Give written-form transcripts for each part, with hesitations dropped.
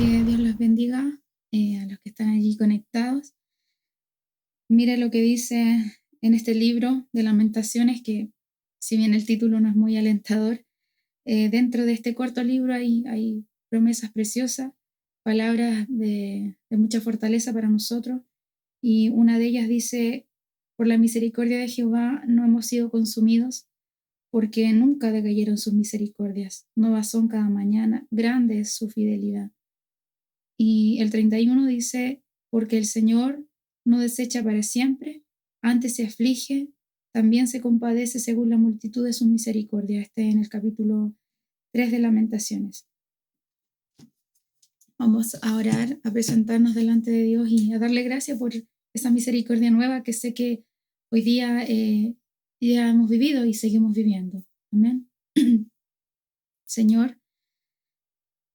que Dios los bendiga a los que están allí conectados. Mira lo que dice en este libro de Lamentaciones, que si bien el título no es muy alentador, dentro de este corto libro hay promesas preciosas, palabras de mucha fortaleza para nosotros, y una de ellas dice: por la misericordia de Jehová no hemos sido consumidos, porque nunca decayeron sus misericordias, nuevas son cada mañana, grande es su fidelidad. Y el 31 dice: porque el Señor no desecha para siempre, antes se aflige, también se compadece según la multitud de sus misericordias. En el capítulo 3 de Lamentaciones. Vamos a orar, a presentarnos delante de Dios y a darle gracias por esa misericordia nueva que sé que hoy día ya hemos vivido y seguimos viviendo. Amén. Señor,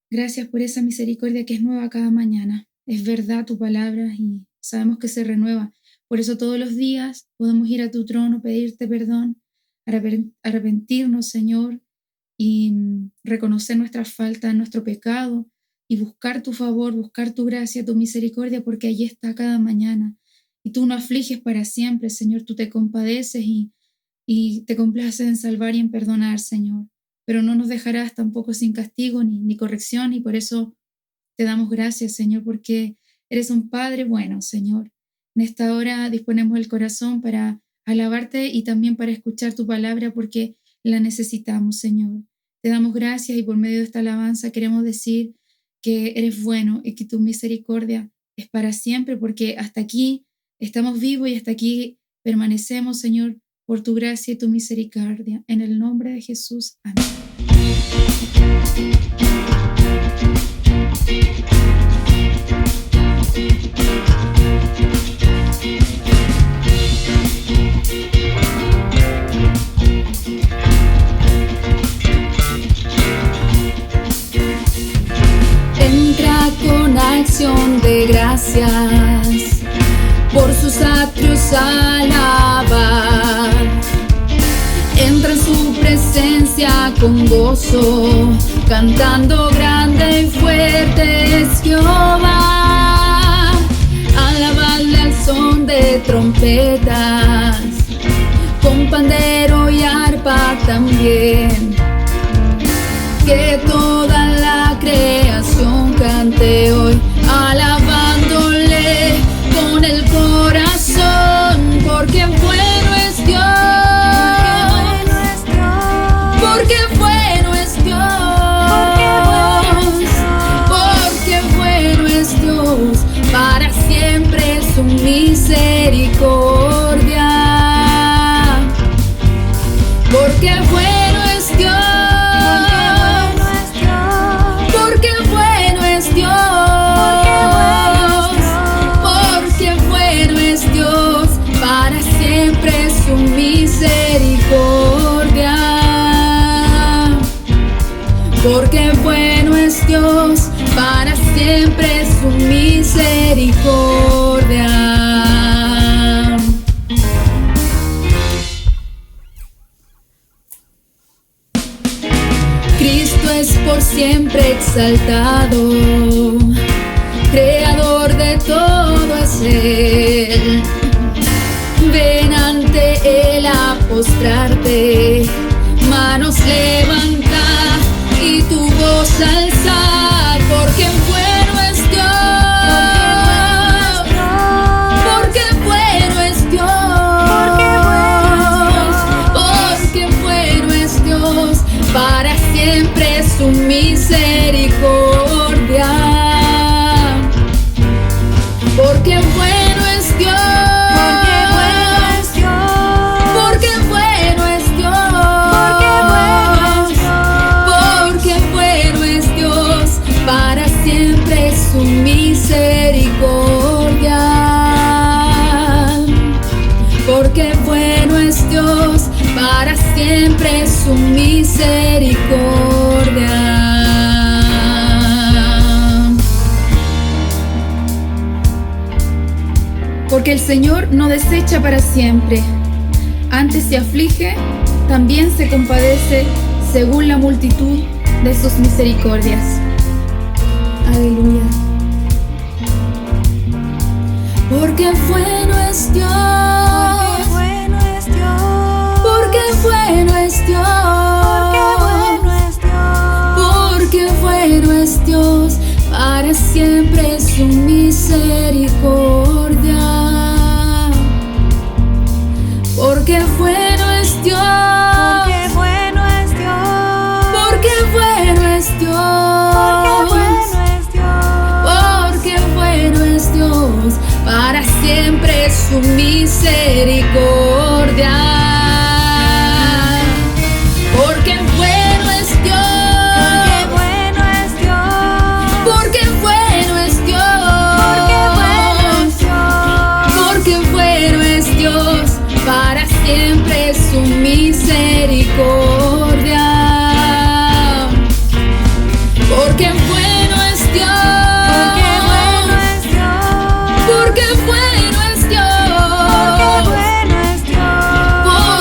gracias por esa misericordia que es nueva cada mañana. Es verdad tu palabra y sabemos que se renueva. Por eso todos los días podemos ir a tu trono, pedirte perdón, arrepentirnos, Señor, y reconocer nuestras faltas, nuestro pecado, y buscar tu favor, buscar tu gracia, tu misericordia, porque allí está cada mañana. Y tú no afliges para siempre, Señor. Tú te compadeces y te complaces en salvar y en perdonar, Señor. Pero no nos dejarás tampoco sin castigo ni corrección, y por eso te damos gracias, Señor, porque eres un Padre bueno, Señor. En esta hora disponemos el corazón para alabarte y también para escuchar tu palabra, porque la necesitamos, Señor. Te damos gracias y por medio de esta alabanza queremos decir que eres bueno y que tu misericordia es para siempre, porque hasta aquí estamos vivos y hasta aquí permanecemos, Señor, por tu gracia y tu misericordia. En el nombre de Jesús. Amén. Entra con acción de gracias, por sus atrios alabar. Entra en su presencia con gozo, cantando grande y fuerte es Jehová. Alabadle al son de trompetas, con pandero y arpa también. Que toda la creación cante hoy, alabándole con el corazón, porque bueno es Dios, porque bueno es Dios, porque bueno es Dios, para siempre es su misericordia, porque bueno es Dios. Porque bueno es Dios, para siempre es su misericordia. Cristo es por siempre exaltado, creador de todo es Él. Ven ante Él a postrarte, manos levanta y tu voz alzar, porque bueno es Dios, porque bueno es Dios, porque bueno es Dios, para siempre es su misericordia, porque bueno es Dios. Su misericordia, porque bueno es Dios, para siempre es su misericordia. Porque el Señor no desecha para siempre, antes se aflige, también se compadece según la multitud de sus misericordias. Aleluya. Porque bueno es Dios. Porque bueno es Dios. Porque bueno es Dios. Para siempre su misericordia. Porque bueno es Dios. Porque bueno es Dios. Porque bueno es Dios. Para siempre su misericordia. Porque bueno es Dios. Porque bueno es Dios. Porque bueno es Dios. Para siempre su misericordia. Porque bueno es Dios. Porque bueno es Dios.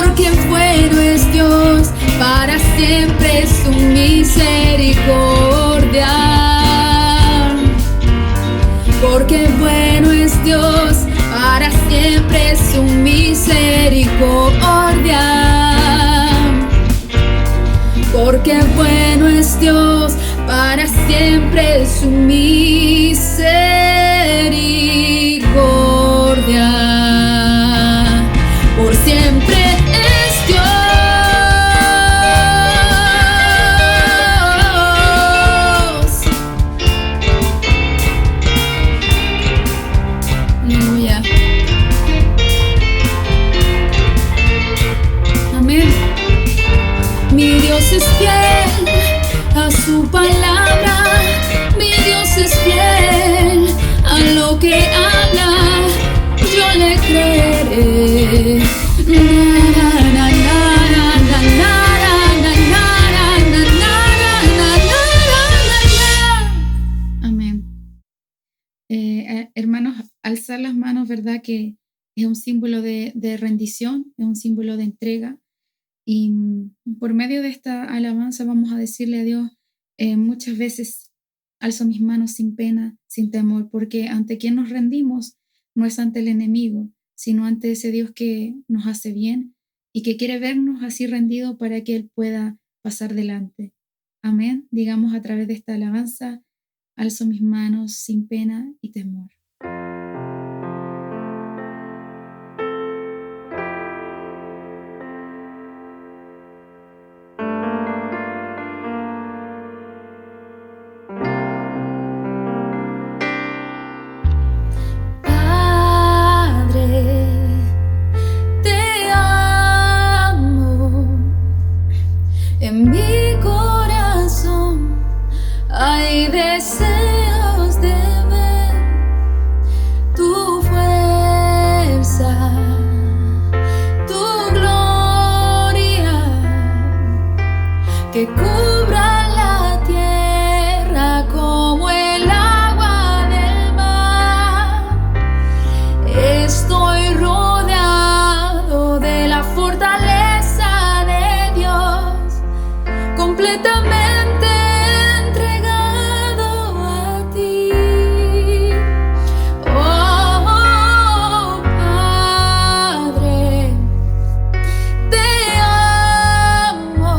Porque bueno es Dios. Para siempre su misericordia. Porque bueno es Dios. Para siempre su misericordia. Porque bueno es Dios. Para siempre su misericordia. Por siempre es Dios. Aleluya. Amén. Mi Dios es fiel a su palabra. Mi Dios es fiel a lo que habla. Yo le creeré. Amén. Hermanos, alzar las manos, ¿verdad? Que es un símbolo de rendición, es un símbolo de entrega. Y por medio de esta alabanza vamos a decirle a Dios, muchas veces alzo mis manos sin pena, sin temor, porque ante quien nos rendimos no es ante el enemigo, sino ante ese Dios que nos hace bien y que quiere vernos así rendidos para que Él pueda pasar delante. Amén. Digamos a través de esta alabanza, alzo mis manos sin pena y temor. En mi corazón hay deseos de ver tu fuerza, tu gloria, que cubra la tierra como el agua del mar. Estoy rodeado de la fortaleza de Dios, completamente entregado a ti. Oh, Padre, te amo.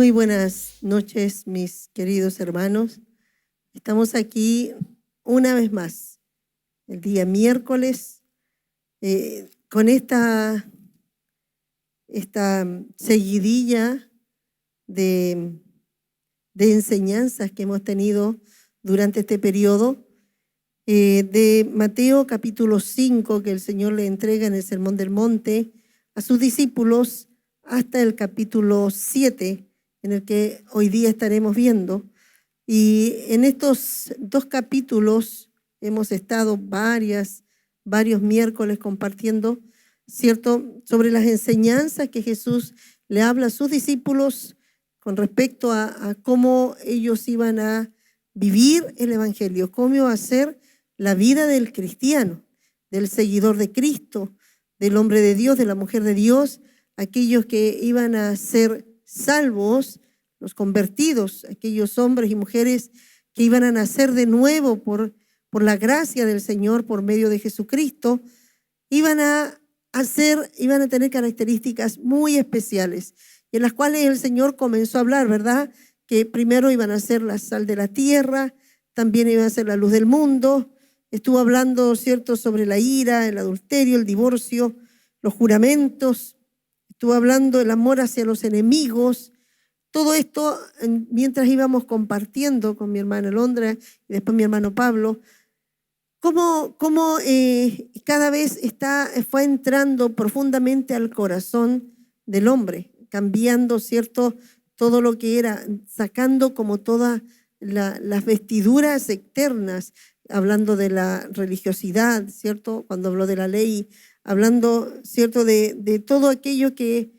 Muy buenas noches, mis queridos hermanos. Estamos aquí una vez más, el día miércoles, con esta seguidilla de enseñanzas que hemos tenido durante este periodo, de Mateo capítulo 5, que el Señor le entrega en el Sermón del Monte a sus discípulos, hasta el capítulo 7, en el que hoy día estaremos viendo. Y en estos 2 capítulos hemos estado varios miércoles compartiendo, ¿cierto?, sobre las enseñanzas que Jesús le habla a sus discípulos con respecto a cómo ellos iban a vivir el Evangelio, cómo iba a ser la vida del cristiano, del seguidor de Cristo, del hombre de Dios, de la mujer de Dios, aquellos que iban a ser salvos, los convertidos, aquellos hombres y mujeres que iban a nacer de nuevo por la gracia del Señor, por medio de Jesucristo, iban a tener características muy especiales, en las cuales el Señor comenzó a hablar, ¿verdad? Que primero iban a ser la sal de la tierra, también iban a ser la luz del mundo. Estuvo hablando, ¿cierto?, sobre la ira, el adulterio, el divorcio, los juramentos. Estuvo hablando del amor hacia los enemigos. Todo esto, mientras íbamos compartiendo con mi hermana Londra y después mi hermano Pablo, cómo cada vez fue entrando profundamente al corazón del hombre, cambiando, ¿cierto?, todo lo que era, sacando como todas las vestiduras externas, hablando de la religiosidad, ¿cierto?, cuando habló de la ley, hablando, ¿cierto?, de todo aquello que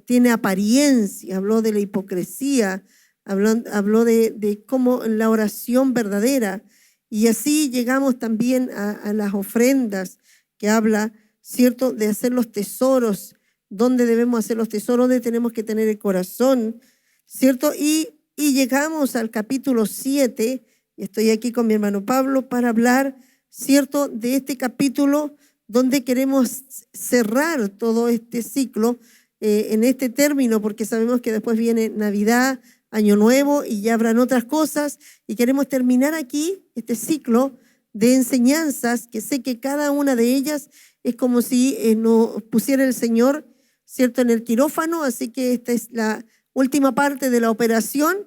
tiene apariencia, habló de la hipocresía, habló de cómo la oración verdadera. Y así llegamos también a las ofrendas, que habla, ¿cierto?, de hacer los tesoros. ¿Dónde debemos hacer los tesoros? ¿Dónde tenemos que tener el corazón? ¿Cierto? Y llegamos al capítulo 7, y estoy aquí con mi hermano Pablo para hablar, ¿cierto?, de este capítulo donde queremos cerrar todo este ciclo en este término, porque sabemos que después viene Navidad, Año Nuevo, y ya habrán otras cosas, y queremos terminar aquí este ciclo de enseñanzas, que sé que cada una de ellas es como si nos pusiera el Señor, ¿cierto?, en el quirófano. Así que esta es la última parte de la operación.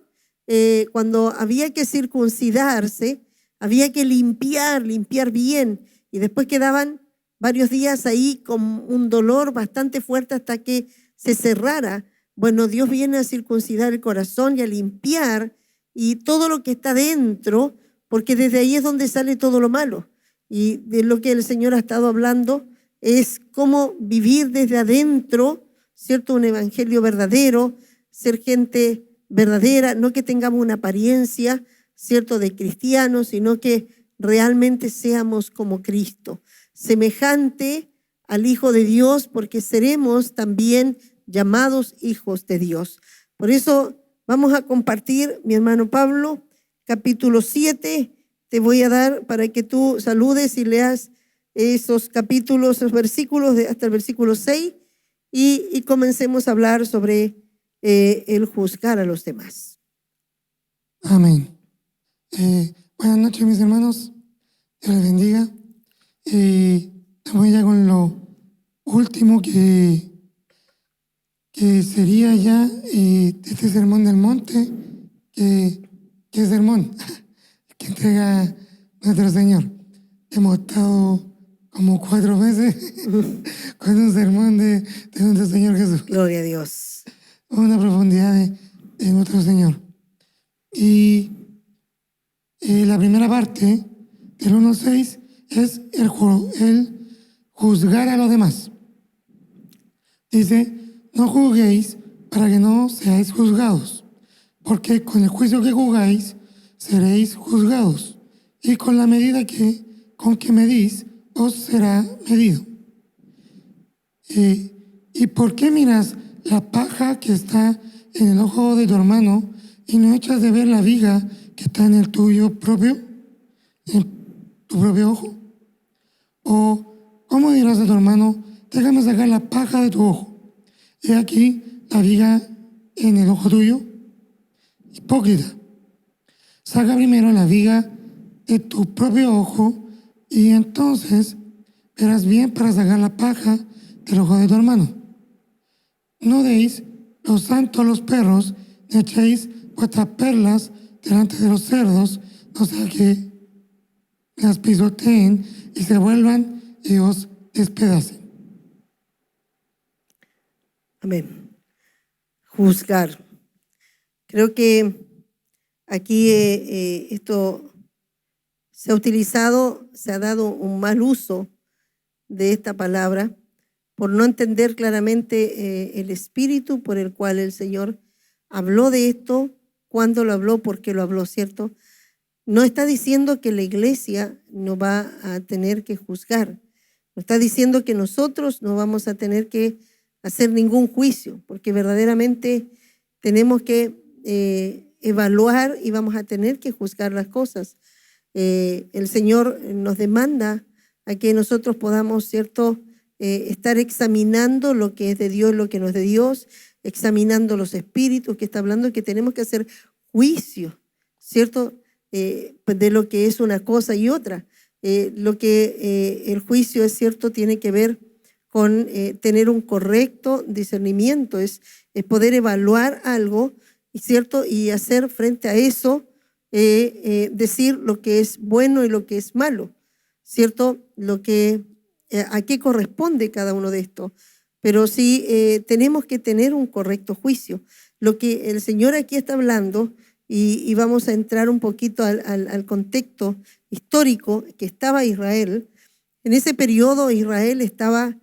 Cuando había que circuncidarse, había que limpiar bien, y después quedaban varios días ahí con un dolor bastante fuerte hasta que se cerrara. Bueno, Dios viene a circuncidar el corazón y a limpiar y todo lo que está dentro, porque desde ahí es donde sale todo lo malo. Y de lo que el Señor ha estado hablando es cómo vivir desde adentro, ¿cierto?, un evangelio verdadero, ser gente verdadera, no que tengamos una apariencia, ¿cierto?, de cristianos, sino que realmente seamos como Cristo, semejante al Hijo de Dios, porque seremos también llamados hijos de Dios. Por eso vamos a compartir, mi hermano Pablo, capítulo 7. Te voy a dar para que tú saludes y leas esos capítulos, esos versículos hasta el versículo 6, y comencemos a hablar sobre el juzgar a los demás. Amén. Buenas noches, mis hermanos. Dios les bendiga. Estamos ya con lo último que sería ya este sermón del monte, que sermón que entrega nuestro Señor. Hemos estado como 4 veces con un sermón de nuestro Señor Jesús. Gloria a Dios. Una profundidad de nuestro Señor. Y la primera parte, del 1 al 6, es el juzgar a los demás. Dice: no juzguéis para que no seáis juzgados, porque con el juicio que juzgáis seréis juzgados, y con la medida con que medís os será medido. ¿Y por qué miras la paja que está en el ojo de tu hermano y no echas de ver la viga que está en el tuyo propio, en tu propio ojo? ¿O cómo dirás a tu hermano: déjame sacar la paja de tu ojo? He aquí la viga en el ojo tuyo? Hipócrita, saca primero la viga de tu propio ojo y entonces verás bien para sacar la paja del ojo de tu hermano. No deis lo santo a los perros, ni echéis vuestras perlas delante de los cerdos, no sea que las pisoteen y se vuelvan y os despedacen. Amén. Juzgar. Creo que aquí esto se ha utilizado, se ha dado un mal uso de esta palabra por no entender claramente el espíritu por el cual el Señor habló de esto, cuándo lo habló, por qué lo habló, ¿cierto? No está diciendo que la iglesia no va a tener que juzgar, no está diciendo que nosotros no vamos a tener que hacer ningún juicio, porque verdaderamente tenemos que evaluar y vamos a tener que juzgar las cosas. El Señor nos demanda a que nosotros podamos, ¿cierto?, estar examinando lo que es de Dios, lo que no es de Dios, examinando los espíritus, que está hablando que tenemos que hacer juicio, ¿cierto?, de lo que es una cosa y otra. Lo que el juicio, es cierto, tiene que ver con tener un correcto discernimiento, es poder evaluar algo, ¿cierto?, y hacer frente a eso, decir lo que es bueno y lo que es malo, ¿cierto?, lo que a qué corresponde cada uno de estos. Pero sí tenemos que tener un correcto juicio. Lo que el Señor aquí está hablando, y vamos a entrar un poquito al contexto histórico que estaba Israel. En ese periodo Israel estaba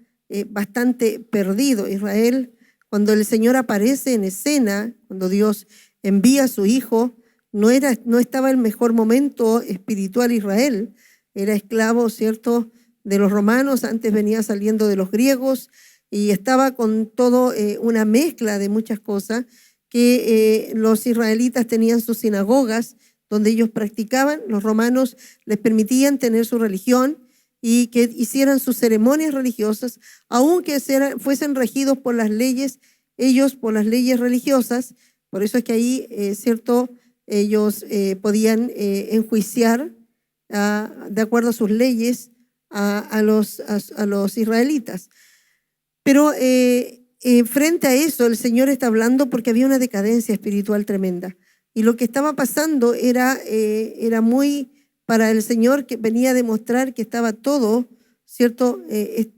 bastante perdido. Israel, cuando el Señor aparece en escena, cuando Dios envía a su Hijo, no estaba el mejor momento espiritual Israel. Era esclavo, ¿cierto?, de los romanos, antes venía saliendo de los griegos y estaba con todo una mezcla de muchas cosas, que los israelitas tenían sus sinagogas donde ellos practicaban, los romanos les permitían tener su religión y que hicieran sus ceremonias religiosas, aunque fuesen regidos por las leyes, ellos por las leyes religiosas. Por eso es que ahí, ¿cierto?, ellos podían enjuiciar de acuerdo a sus leyes a los israelitas. Pero frente a eso el Señor está hablando porque había una decadencia espiritual tremenda. Y lo que estaba pasando era muy para el Señor, que venía a demostrar que estaba todo, ¿cierto?,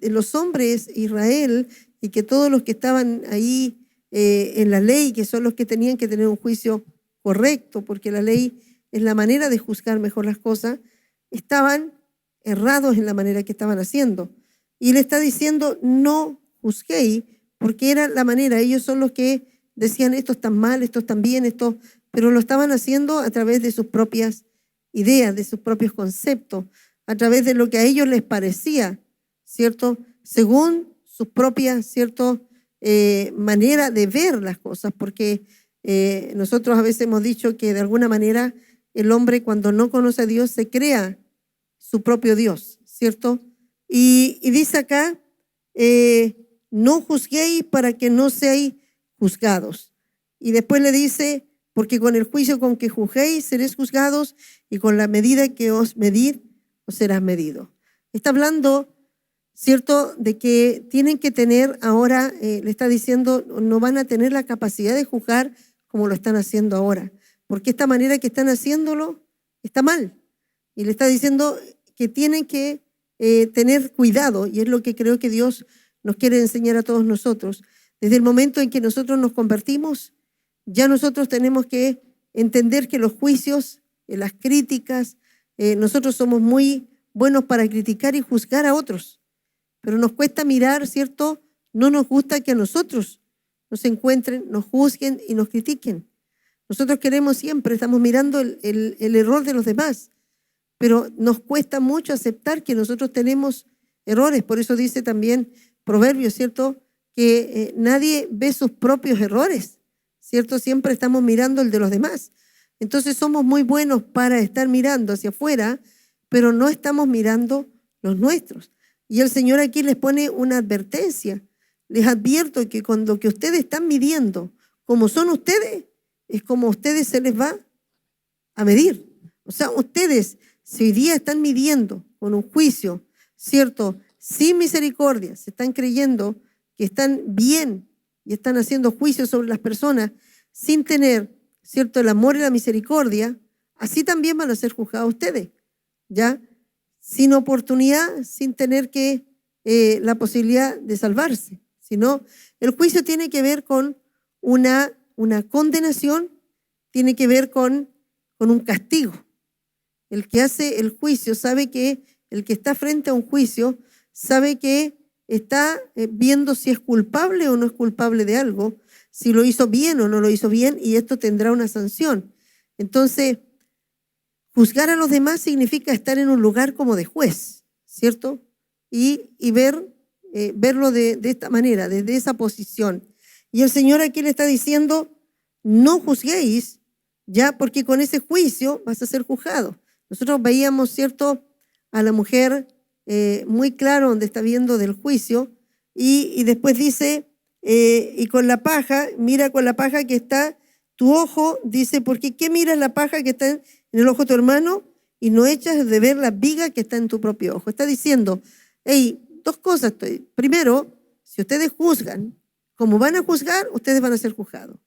los hombres Israel, y que todos los que estaban ahí en la ley, que son los que tenían que tener un juicio correcto, porque la ley es la manera de juzgar mejor las cosas, estaban errados en la manera que estaban haciendo. Y le está diciendo, no juzguéis, porque era la manera. Ellos son los que decían, esto está mal, esto está bien, pero lo estaban haciendo a través de sus propias ideas, de sus propios conceptos, a través de lo que a ellos les parecía, ¿cierto?, según sus propias, ¿cierto?, manera de ver las cosas, porque nosotros a veces hemos dicho que de alguna manera el hombre, cuando no conoce a Dios, se crea su propio Dios, ¿cierto? Y dice acá, no juzguéis para que no seáis juzgados. Y después le dice, porque con el juicio con que juzguéis seréis juzgados, y con la medida que os medid, os serás medido. Está hablando, ¿cierto?, de que tienen que tener ahora, le está diciendo, no van a tener la capacidad de juzgar como lo están haciendo ahora, porque esta manera que están haciéndolo está mal. Y le está diciendo que tienen que tener cuidado, y es lo que creo que Dios nos quiere enseñar a todos nosotros. Desde el momento en que nosotros nos convertimos, ya nosotros tenemos que entender que los juicios, las críticas, nosotros somos muy buenos para criticar y juzgar a otros, pero nos cuesta mirar, ¿cierto? No nos gusta que a nosotros nos encuentren, nos juzguen y nos critiquen. Nosotros queremos siempre, estamos mirando el error de los demás, pero nos cuesta mucho aceptar que nosotros tenemos errores. Por eso dice también Proverbios, ¿cierto?, que nadie ve sus propios errores, ¿cierto? Siempre estamos mirando el de los demás. Entonces somos muy buenos para estar mirando hacia afuera, pero no estamos mirando los nuestros. Y el Señor aquí les pone una advertencia. Les advierto que con lo que ustedes están midiendo, como son ustedes, es como a ustedes se les va a medir. O sea, ustedes, si hoy día están midiendo con un juicio, ¿cierto?, sin misericordia, se están creyendo que están bien y están haciendo juicios sobre las personas sin tener, ¿cierto?, el amor y la misericordia, así también van a ser juzgados ustedes, ¿ya? Sin oportunidad, sin tener la posibilidad de salvarse, sino el juicio tiene que ver con una condenación, tiene que ver con un castigo. El que hace el juicio sabe que el que está frente a un juicio sabe que está viendo si es culpable o no es culpable de algo, si lo hizo bien o no lo hizo bien, y esto tendrá una sanción. Entonces, juzgar a los demás significa estar en un lugar como de juez, ¿cierto? Y verlo de esta manera, desde esa posición. Y el Señor aquí le está diciendo, no juzguéis, ya, porque con ese juicio vas a ser juzgado. Nosotros veíamos, ¿cierto?, a la mujer muy claro donde está viendo del juicio, y después dice, y con la paja, mira con la paja que está tu ojo, dice, porque ¿qué miras la paja que está en el ojo de tu hermano y no echas de ver la viga que está en tu propio ojo? Está diciendo, hey, dos cosas. Primero, si ustedes juzgan, como van a juzgar, ustedes van a ser juzgados.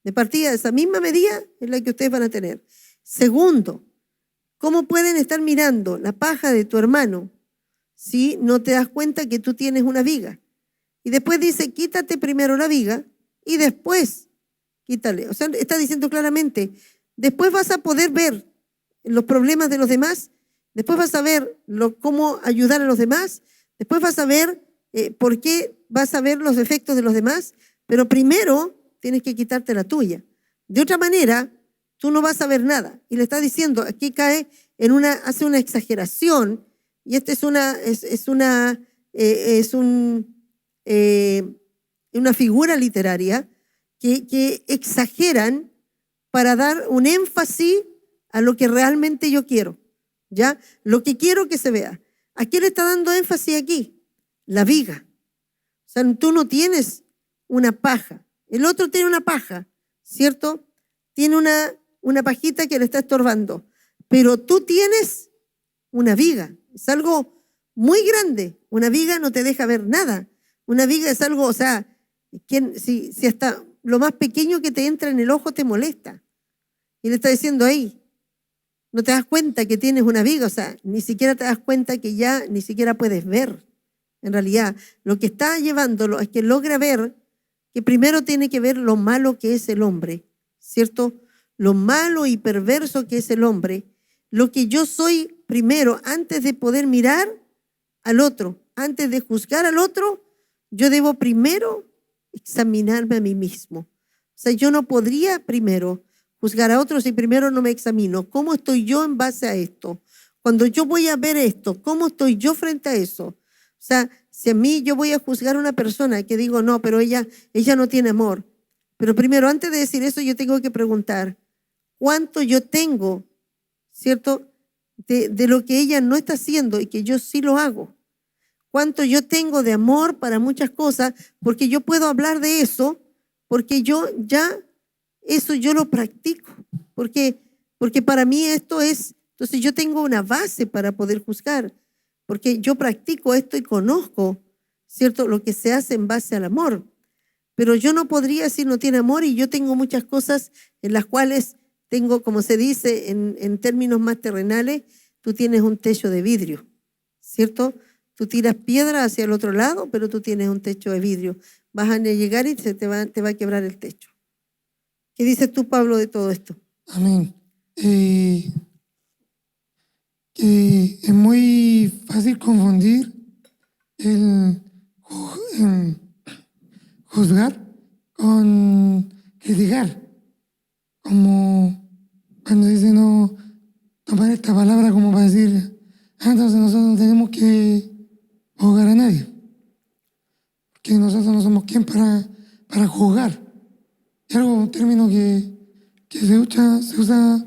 De partida, esa misma medida es la que ustedes van a tener. Segundo, ¿cómo pueden estar mirando la paja de tu hermano si no te das cuenta que tú tienes una viga? Y después dice, quítate primero la viga y después quítale. O sea, está diciendo claramente, después vas a poder ver los problemas de los demás, después vas a ver cómo ayudar a los demás, después vas a ver por qué vas a ver los defectos de los demás, pero primero tienes que quitarte la tuya. De otra manera, tú no vas a ver nada. Y le está diciendo, aquí cae hace una exageración, y esta es una figura literaria que exageran para dar un énfasis a lo que realmente yo quiero, ¿ya? Lo que quiero que se vea. ¿A qué le está dando énfasis aquí? La viga. O sea, tú no tienes una paja. El otro tiene una paja, ¿cierto? Tiene una pajita que le está estorbando. Pero tú tienes una viga. Es algo muy grande. Una viga no te deja ver nada. Una viga es algo, o sea, si hasta lo más pequeño que te entra en el ojo te molesta. Y le está diciendo ahí, no te das cuenta que tienes una viga, o sea, ni siquiera te das cuenta que ya ni siquiera puedes ver. En realidad, lo que está llevándolo es que logra ver que primero tiene que ver lo malo que es el hombre, ¿cierto? Lo malo y perverso que es el hombre. Lo que yo soy primero, antes de poder mirar al otro, antes de juzgar al otro, yo debo primero examinarme a mí mismo. O sea, yo no podría primero juzgar a otros si primero no me examino. ¿Cómo estoy yo en base a esto? Cuando yo voy a ver esto, ¿cómo estoy yo frente a eso? O sea, si a mí yo voy a juzgar a una persona que digo, no, pero ella no tiene amor. Pero primero, antes de decir eso, yo tengo que preguntar, ¿cuánto yo tengo, cierto, de lo que ella no está haciendo y que yo sí lo hago? ¿Cuánto yo tengo de amor para muchas cosas? Porque yo puedo hablar de eso, porque eso yo lo practico. Porque para mí esto es, entonces yo tengo una base para poder juzgar. Porque yo practico esto y conozco, ¿cierto?, lo que se hace en base al amor. Pero yo no podría si no tiene amor, y yo tengo muchas cosas en las cuales tengo, como se dice en términos más terrenales, tú tienes un techo de vidrio, ¿cierto? Tú tiras piedra hacia el otro lado, pero tú tienes un techo de vidrio. Vas a llegar y te va a quebrar el techo. ¿Qué dices tú, Pablo, de todo esto? Amén. Que es muy fácil confundir el juzgar con criticar, como cuando dice no tomar esta palabra como para decir, entonces nosotros no tenemos que juzgar a nadie, porque nosotros no somos quien para juzgar. Es algo, un término que se usa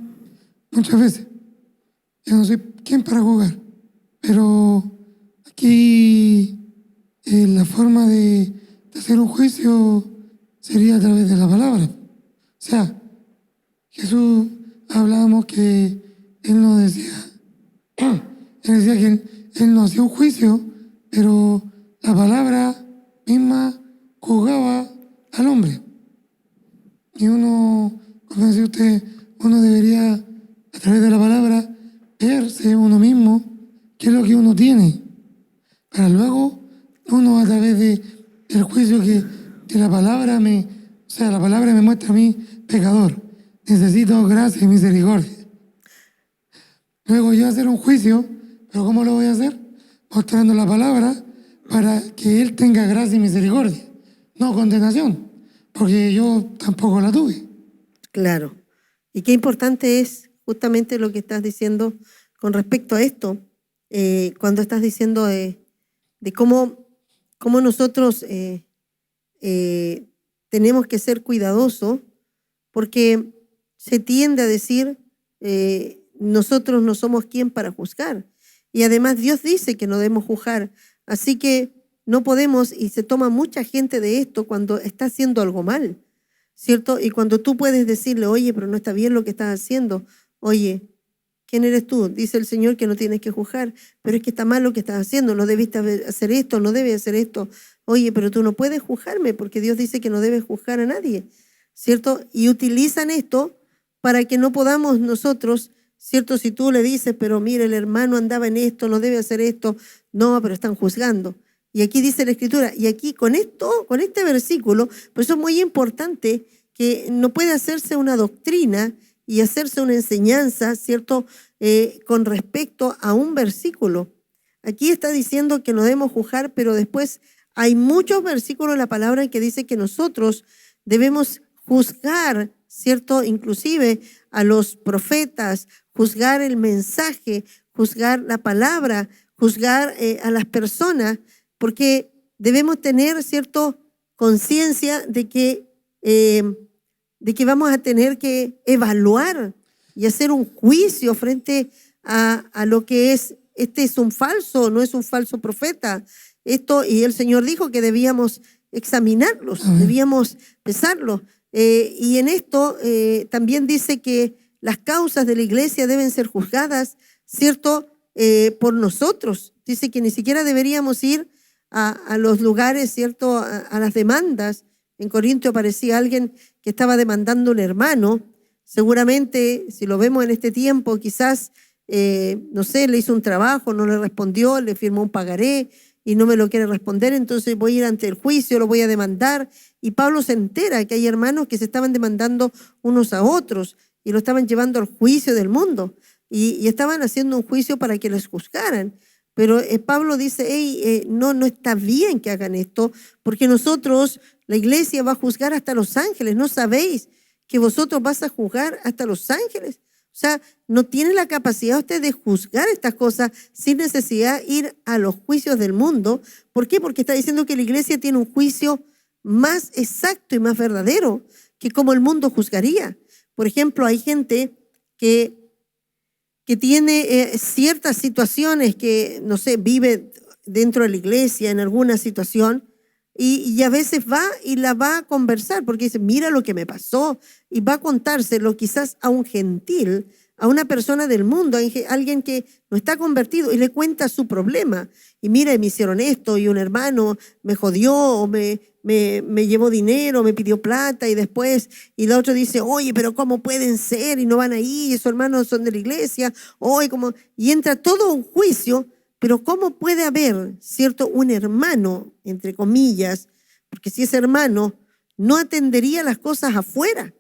muchas veces. Yo no soy quien para juzgar, pero aquí la forma de hacer un juicio sería a través de la palabra. sea, Jesús hablábamos que Él nos decía, Él decía que él no hacía un juicio, pero la palabra misma juzgaba al hombre. Y uno, como decía usted, uno debería, a través de la palabra, verse uno mismo, qué es lo que uno tiene, para luego uno, a través del juicio que la palabra la palabra me muestra a mí, pecador, necesito gracia y misericordia. Luego yo hacer un juicio, pero ¿cómo lo voy a hacer? Mostrando la palabra para que Él tenga gracia y misericordia, no condenación, porque yo tampoco la tuve. Claro. Y qué importante es justamente lo que estás diciendo con respecto a esto, cuando estás diciendo de cómo nosotros tenemos que ser cuidadosos, porque se tiende a decir, nosotros no somos quien para juzgar. Y además Dios dice que no debemos juzgar. Así que no podemos, y se toma mucha gente de esto cuando está haciendo algo mal, ¿cierto? Y cuando tú puedes decirle, oye, pero no está bien lo que estás haciendo. Oye, ¿quién eres tú? Dice el Señor que no tienes que juzgar, pero es que está mal lo que estás haciendo, no debiste hacer esto, no debes hacer esto. Oye, pero tú no puedes juzgarme porque Dios dice que no debes juzgar a nadie, ¿cierto? Y utilizan esto para que no podamos nosotros, ¿cierto? Si tú le dices, pero mire, el hermano andaba en esto, no debe hacer esto, no, pero están juzgando. Y aquí dice la Escritura, y aquí con este versículo, pues eso es muy importante, que no puede hacerse una doctrina y hacerse una enseñanza, ¿cierto? Con respecto a un versículo. Aquí está diciendo que no debemos juzgar, pero después hay muchos versículos en la palabra en que dice que nosotros debemos juzgar, ¿cierto? Inclusive a los profetas, juzgar el mensaje, juzgar la palabra, juzgar a las personas, porque debemos tener, ¿cierto?, conciencia de que vamos a tener que evaluar y hacer un juicio frente a lo que es, este es un falso, no es un falso profeta. Esto, y el Señor dijo que debíamos examinarlos, debíamos pesarlos. Y en esto también dice que las causas de la iglesia deben ser juzgadas, ¿cierto?, por nosotros. Dice que ni siquiera deberíamos ir a los lugares, ¿cierto?, a las demandas. En Corinto aparecía alguien que estaba demandando a un hermano. Seguramente, si lo vemos en este tiempo, quizás, no sé, le hizo un trabajo, no le respondió, le firmó un pagaré y no me lo quiere responder, entonces voy a ir ante el juicio, lo voy a demandar. Y Pablo se entera que hay hermanos que se estaban demandando unos a otros y lo estaban llevando al juicio del mundo y estaban haciendo un juicio para que les juzgaran. Pero Pablo dice, hey, no está bien que hagan esto, porque nosotros, la iglesia va a juzgar hasta los ángeles. ¿No sabéis que vosotros vas a juzgar hasta los ángeles? O sea, no tiene la capacidad usted de juzgar estas cosas sin necesidad de ir a los juicios del mundo. ¿Por qué? Porque está diciendo que la iglesia tiene un juicio más exacto y más verdadero que como el mundo juzgaría. Por ejemplo, hay gente que tiene ciertas situaciones que, no sé, vive dentro de la iglesia en alguna situación y a veces va y la va a conversar porque dice, mira lo que me pasó, y va a contárselo quizás a un gentil, a una persona del mundo, a alguien que no está convertido, y le cuenta su problema. Y mira, me hicieron esto, y un hermano me jodió, o me llevó dinero, me pidió plata, y después, y la otra dice, oye, pero ¿cómo pueden ser? Y no van ahí, esos hermanos son de la iglesia, oye, ¿cómo? Y entra todo un juicio. Pero ¿cómo puede haber, cierto, un hermano, entre comillas, porque si es hermano, no atendería las cosas afuera?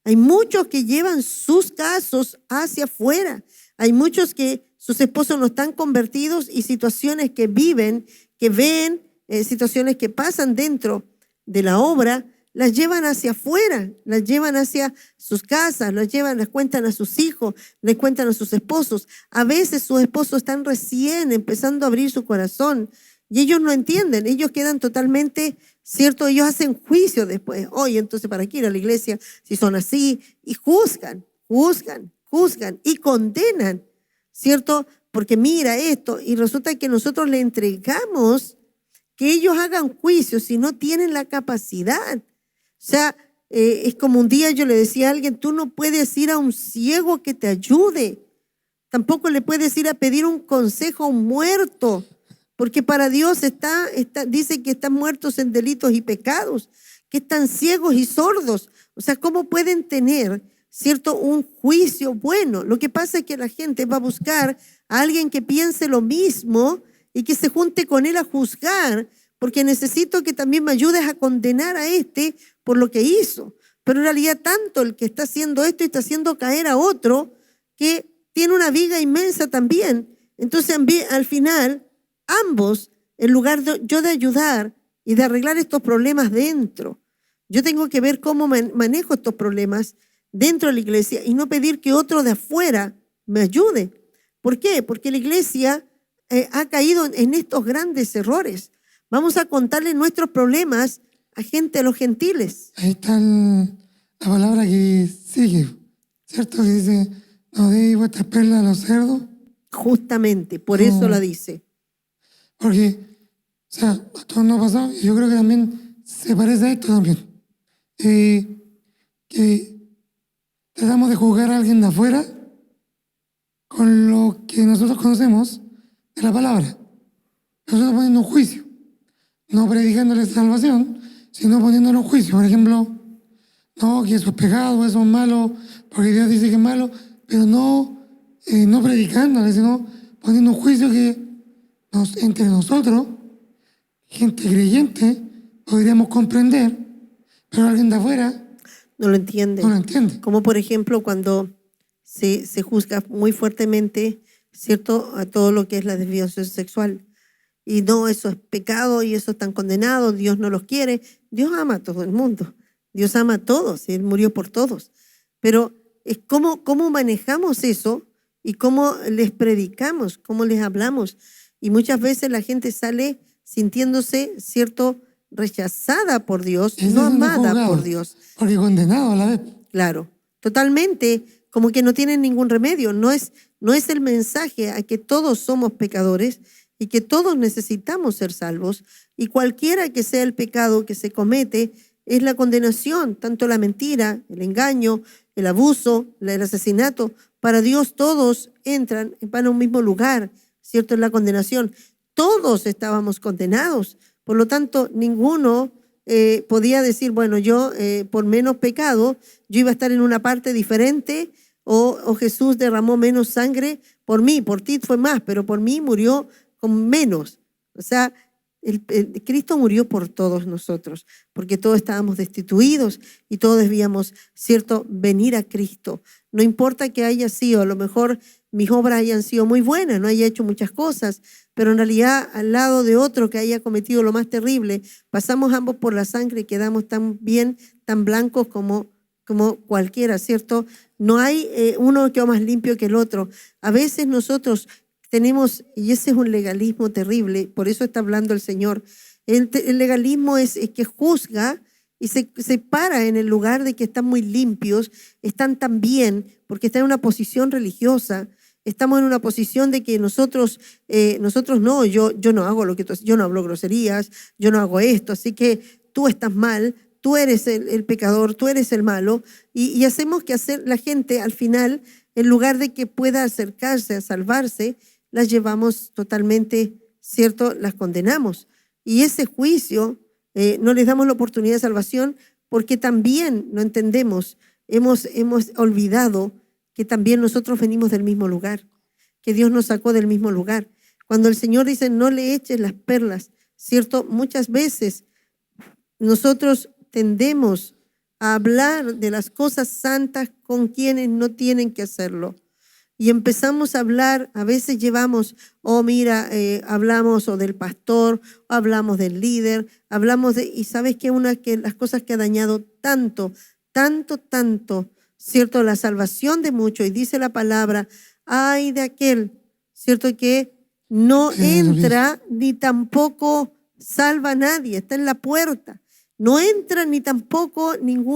Hay muchos que llevan sus casos hacia afuera. Hay muchos que sus esposos no están convertidos y situaciones que viven, que ven, situaciones que pasan dentro de la obra, las llevan hacia afuera, las llevan hacia sus casas, las cuentan a sus hijos, les cuentan a sus esposos. A veces sus esposos están recién empezando a abrir su corazón y ellos no entienden, ellos quedan totalmente, ¿cierto? Ellos hacen juicio después. Oye, entonces, ¿para qué ir a la iglesia si son así? Y juzgan y condenan, ¿cierto? Porque mira esto, y resulta que nosotros le entregamos que ellos hagan juicio si no tienen la capacidad. O sea, Es como un día yo le decía a alguien, tú no puedes ir a un ciego que te ayude. Tampoco le puedes ir a pedir un consejo a un muerto, porque para Dios dice que están muertos en delitos y pecados, que están ciegos y sordos. O sea, ¿cómo pueden tener, cierto, un juicio bueno? Lo que pasa es que la gente va a buscar a alguien que piense lo mismo y que se junte con él a juzgar, porque necesito que también me ayudes a condenar a este por lo que hizo. Pero en realidad tanto el que está haciendo esto y está haciendo caer a otro que tiene una viga inmensa también. Entonces, al final, ambos, en lugar de ayudar y de arreglar estos problemas dentro, yo tengo que ver cómo manejo estos problemas dentro de la iglesia y no pedir que otro de afuera me ayude. ¿Por qué? Porque la iglesia ha caído en estos grandes errores. Vamos a contarle nuestros problemas a los gentiles. Ahí está la palabra que sigue, ¿cierto? Que dice, no deis vuestras perlas a los cerdos. Justamente, por eso la dice. Porque, o sea, a todos nos ha pasado, y yo creo que también se parece a esto también. Que tratamos de juzgar a alguien de afuera con lo que nosotros conocemos de la palabra. Nosotros poniendo un juicio, no predicándole salvación, sino poniéndole un juicio. Por ejemplo, no, que eso es pecado, eso es malo, porque Dios dice que es malo, pero no predicándole, sino poniendo un juicio que entre nosotros, gente creyente, podríamos comprender, pero alguien de afuera no lo entiende. No lo entiende. Como por ejemplo cuando se juzga muy fuertemente, ¿cierto?, a todo lo que es la desviación sexual. Y no, eso es pecado y eso están condenados, Dios no los quiere. Dios ama a todo el mundo. Dios ama a todos y Él murió por todos. Pero es cómo manejamos eso y cómo les predicamos, cómo les hablamos. Y muchas veces la gente sale sintiéndose, ¿cierto?, rechazada por Dios, no amada por Dios. Porque condenado a la vez. Claro, totalmente, como que no tienen ningún remedio. No es el mensaje a que todos somos pecadores y que todos necesitamos ser salvos, y cualquiera que sea el pecado que se comete es la condenación, tanto la mentira, el engaño, el abuso, el asesinato. Para Dios todos van a un mismo lugar, ¿cierto? En la condenación. Todos estábamos condenados. Por lo tanto, ninguno podía decir, bueno, yo por menos pecado, yo iba a estar en una parte diferente, o Jesús derramó menos sangre por mí, por ti fue más, pero por mí murió con menos. O sea, Cristo murió por todos nosotros, porque todos estábamos destituidos y todos debíamos, ¿cierto?, venir a Cristo. No importa que haya sido, a lo mejor mis obras hayan sido muy buenas, no haya hecho muchas cosas, pero en realidad al lado de otro que haya cometido lo más terrible, pasamos ambos por la sangre y quedamos tan bien, tan blancos como cualquiera, ¿cierto? No hay uno que va más limpio que el otro. A veces nosotros tenemos, y ese es un legalismo terrible, por eso está hablando el Señor. El legalismo es que juzga y se para en el lugar de que están muy limpios, están tan bien, porque están en una posición religiosa. Estamos en una posición de que nosotros no, yo no hago lo que tú haces, yo no hablo groserías, yo no hago esto, así que tú estás mal, tú eres el pecador, tú eres el malo, y hacemos que la gente al final, en lugar de que pueda acercarse a salvarse, las llevamos totalmente, ¿cierto? Las condenamos. Y ese juicio no les damos la oportunidad de salvación porque también no entendemos, hemos olvidado que también nosotros venimos del mismo lugar, que Dios nos sacó del mismo lugar. Cuando el Señor dice, no le eches las perlas, ¿cierto? Muchas veces nosotros tendemos a hablar de las cosas santas con quienes no tienen que hacerlo. Y empezamos a hablar, a veces llevamos, hablamos o del pastor, o hablamos del líder, y sabes que las cosas que ha dañado tanto, ¿cierto? La salvación de muchos, y dice la palabra, ay de aquel, ¿cierto? Que no entra ni tampoco salva a nadie, está en la puerta. No entra ni tampoco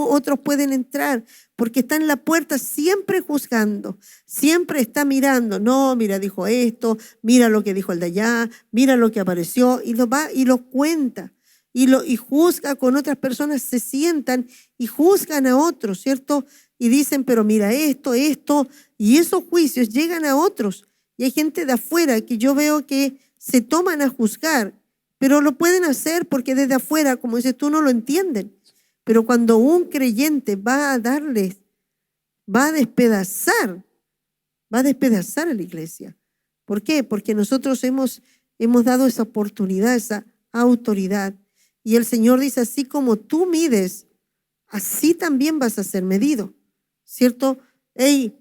otros pueden entrar, porque está en la puerta siempre juzgando, siempre está mirando. No, mira, dijo esto, mira lo que dijo el de allá, mira lo que apareció, y lo va y lo cuenta. y juzga con otras personas, se sientan y juzgan a otros, ¿cierto? Y dicen, pero mira esto, y esos juicios llegan a otros. Y hay gente de afuera que yo veo que se toman a juzgar, pero lo pueden hacer porque desde afuera, como dices tú, no lo entienden. Pero cuando un creyente va a despedazar a la iglesia. ¿Por qué? Porque nosotros hemos dado esa oportunidad, esa autoridad. Y el Señor dice, así como tú mides, así también vas a ser medido, ¿cierto? Hey,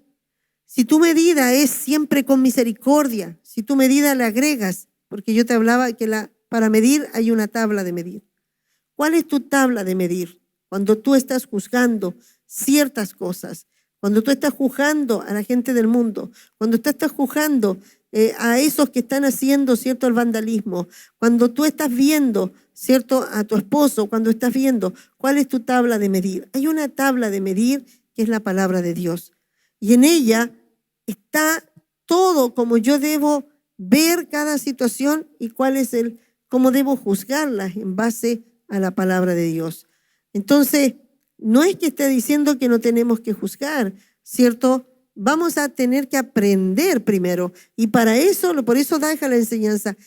si tu medida es siempre con misericordia, si tu medida le agregas, porque yo te hablaba que para medir hay una tabla de medir. ¿Cuál es tu tabla de medir? Cuando tú estás juzgando ciertas cosas, cuando tú estás juzgando a la gente del mundo, cuando tú estás juzgando a esos que están haciendo, ¿cierto?, el vandalismo, cuando tú estás viendo, ¿cierto?, a tu esposo, cuando estás viendo, ¿cuál es tu tabla de medir? Hay una tabla de medir que es la palabra de Dios. Y en ella está todo como yo debo ver cada situación y cómo debo juzgarlas en base a la palabra de Dios. Entonces, no es que esté diciendo que no tenemos que juzgar, ¿cierto? Vamos a tener que aprender primero. Y por eso deja la enseñanza.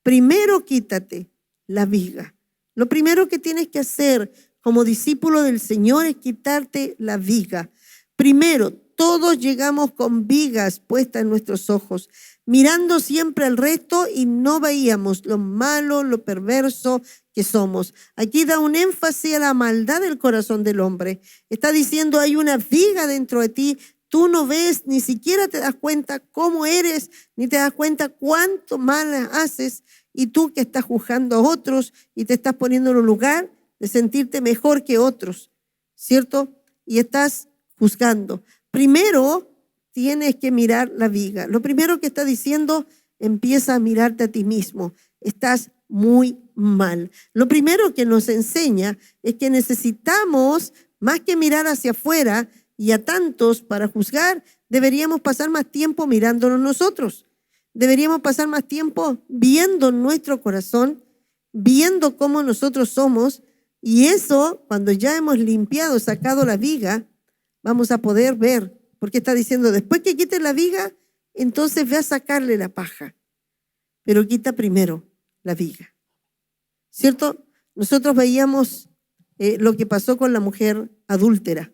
Primero quítate la viga. Lo primero que tienes que hacer como discípulo del Señor es quitarte la viga. Primero, todos llegamos con vigas puestas en nuestros ojos, mirando siempre al resto y no veíamos lo malo, lo perverso que somos. Aquí da un énfasis a la maldad del corazón del hombre. Está diciendo, hay una viga dentro de ti, tú no ves, ni siquiera te das cuenta cómo eres, ni te das cuenta cuánto mal haces, y tú que estás juzgando a otros y te estás poniendo en un lugar de sentirte mejor que otros, ¿cierto? Y estás juzgando. Primero tienes que mirar la viga. Lo primero que está diciendo, empieza a mirarte a ti mismo. Estás muy mal. Lo primero que nos enseña es que necesitamos, más que mirar hacia afuera y a tantos para juzgar, deberíamos pasar más tiempo mirándonos nosotros. Deberíamos pasar más tiempo viendo nuestro corazón, viendo cómo nosotros somos, y eso, cuando ya hemos limpiado, sacado la viga, vamos a poder ver, porque está diciendo, después que quites la viga, entonces ve a sacarle la paja, pero quita primero la viga, ¿cierto? Nosotros veíamos lo que pasó con la mujer adúltera.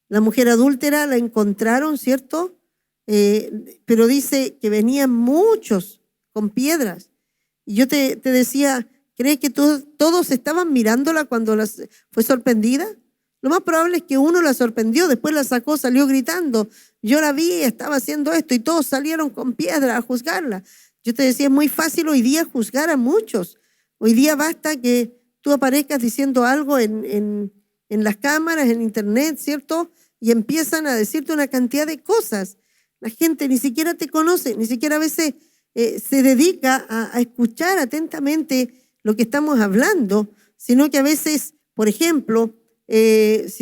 La mujer adúltera la encontraron, ¿cierto? Pero dice que venían muchos con piedras. Y yo te decía, ¿crees que todos estaban mirándola cuando fue sorprendida? Lo más probable es que uno la sorprendió, después la sacó, salió gritando. Yo la vi, estaba haciendo esto, y todos salieron con piedra a juzgarla. Yo te decía, es muy fácil hoy día juzgar a muchos. Hoy día basta que tú aparezcas diciendo algo en las cámaras, en internet, ¿cierto? Y empiezan a decirte una cantidad de cosas. La gente ni siquiera te conoce, ni siquiera a veces se dedica a escuchar atentamente lo que estamos hablando, sino que a veces, por ejemplo, me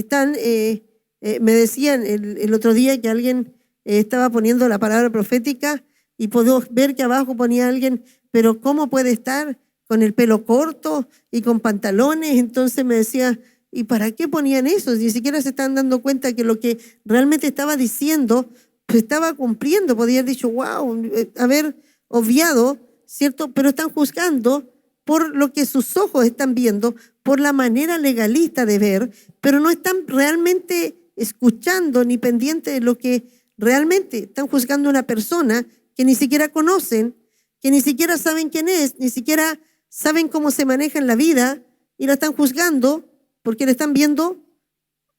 decían el otro día que alguien estaba poniendo la palabra profética y puedo ver que abajo ponía alguien, pero ¿cómo puede estar con el pelo corto y con pantalones? Entonces me decía, ¿y para qué ponían eso? Ni siquiera se están dando cuenta que lo que realmente estaba diciendo pues estaba cumpliendo. Podía haber dicho, wow, haber obviado, ¿cierto? Pero están juzgando por lo que sus ojos están viendo, por la manera legalista de ver, pero no están realmente escuchando ni pendientes de lo que realmente están juzgando a una persona que ni siquiera conocen, que ni siquiera saben quién es, ni siquiera saben cómo se maneja en la vida, y la están juzgando porque le están viendo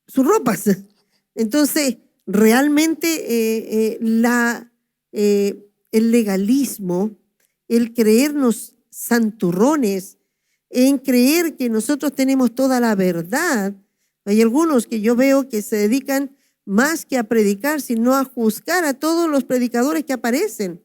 sus ropas. Entonces, realmente el legalismo, el creernos santurrones, en creer que nosotros tenemos toda la verdad. Hay algunos que yo veo que se dedican más que a predicar, sino a juzgar a todos los predicadores que aparecen.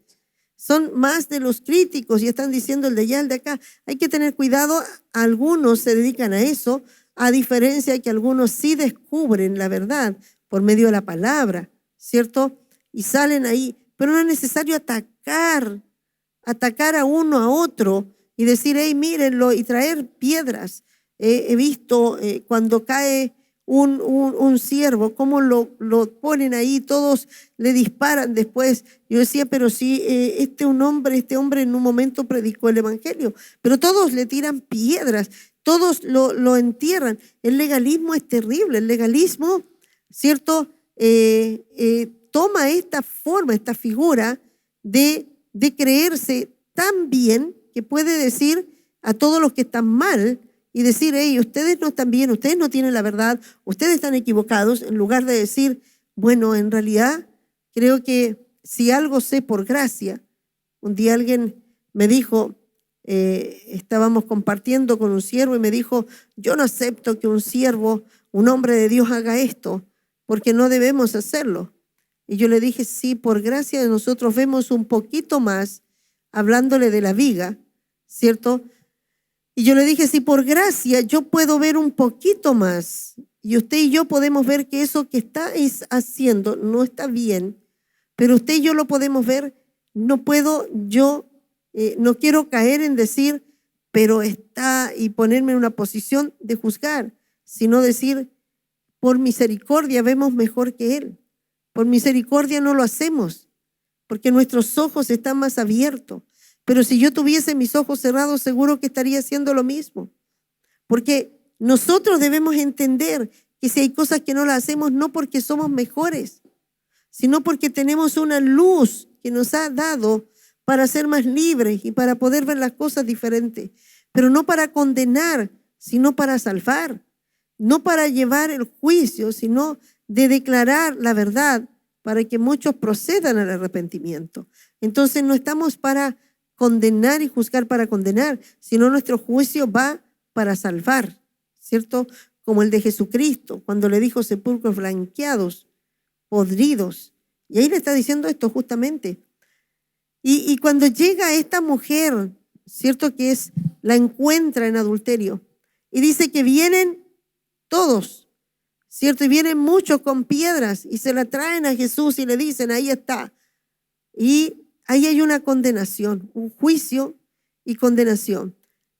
Son más de los críticos y están diciendo el de allá, el de acá. Hay que tener cuidado, algunos se dedican a eso, a diferencia de que algunos sí descubren la verdad por medio de la palabra, ¿cierto? Y salen ahí. Pero no es necesario atacar a uno a otro y decir, hey, mírenlo, y traer piedras. He visto cuando cae un siervo, cómo lo ponen ahí, todos le disparan después. Yo decía, pero sí, este hombre en un momento predicó el evangelio, pero todos le tiran piedras, todos lo entierran. El legalismo es terrible, el legalismo, ¿cierto? Toma esta forma, esta figura de creerse tan bien que puede decir a todos los que están mal y decir, hey, ustedes no están bien, ustedes no tienen la verdad, ustedes están equivocados, en lugar de decir, bueno, en realidad creo que si algo sé por gracia. Un día alguien me dijo, estábamos compartiendo con un siervo y me dijo, yo no acepto que un siervo, un hombre de Dios haga esto, porque no debemos hacerlo. Y yo le dije, sí, por gracia de nosotros vemos un poquito más, hablándole de la viga, ¿cierto? Y yo le dije, si por gracia yo puedo ver un poquito más, y usted y yo podemos ver que eso que está haciendo no está bien, pero usted y yo lo podemos ver, no puedo yo, no quiero caer en decir, pero está, y ponerme en una posición de juzgar, sino decir, por misericordia vemos mejor que él. Por misericordia no lo hacemos, porque nuestros ojos están más abiertos. Pero si yo tuviese mis ojos cerrados, seguro que estaría haciendo lo mismo. Porque nosotros debemos entender que si hay cosas que no las hacemos, no porque somos mejores, sino porque tenemos una luz que nos ha dado para ser más libres y para poder ver las cosas diferentes. Pero no para condenar, sino para salvar. No para llevar el juicio, sino de declarar la verdad para que muchos procedan al arrepentimiento. Entonces no estamos para condenar y juzgar para condenar, sino nuestro juicio va para salvar, ¿cierto? Como el de Jesucristo, cuando le dijo sepulcros blanqueados, podridos. Y ahí le está diciendo esto justamente. Y cuando llega esta mujer, ¿cierto? Que la encuentra en adulterio, y dice que vienen todos, ¿cierto? Y vienen muchos con piedras y se la traen a Jesús y le dicen, ahí está. Y ahí hay una condenación, un juicio y condenación.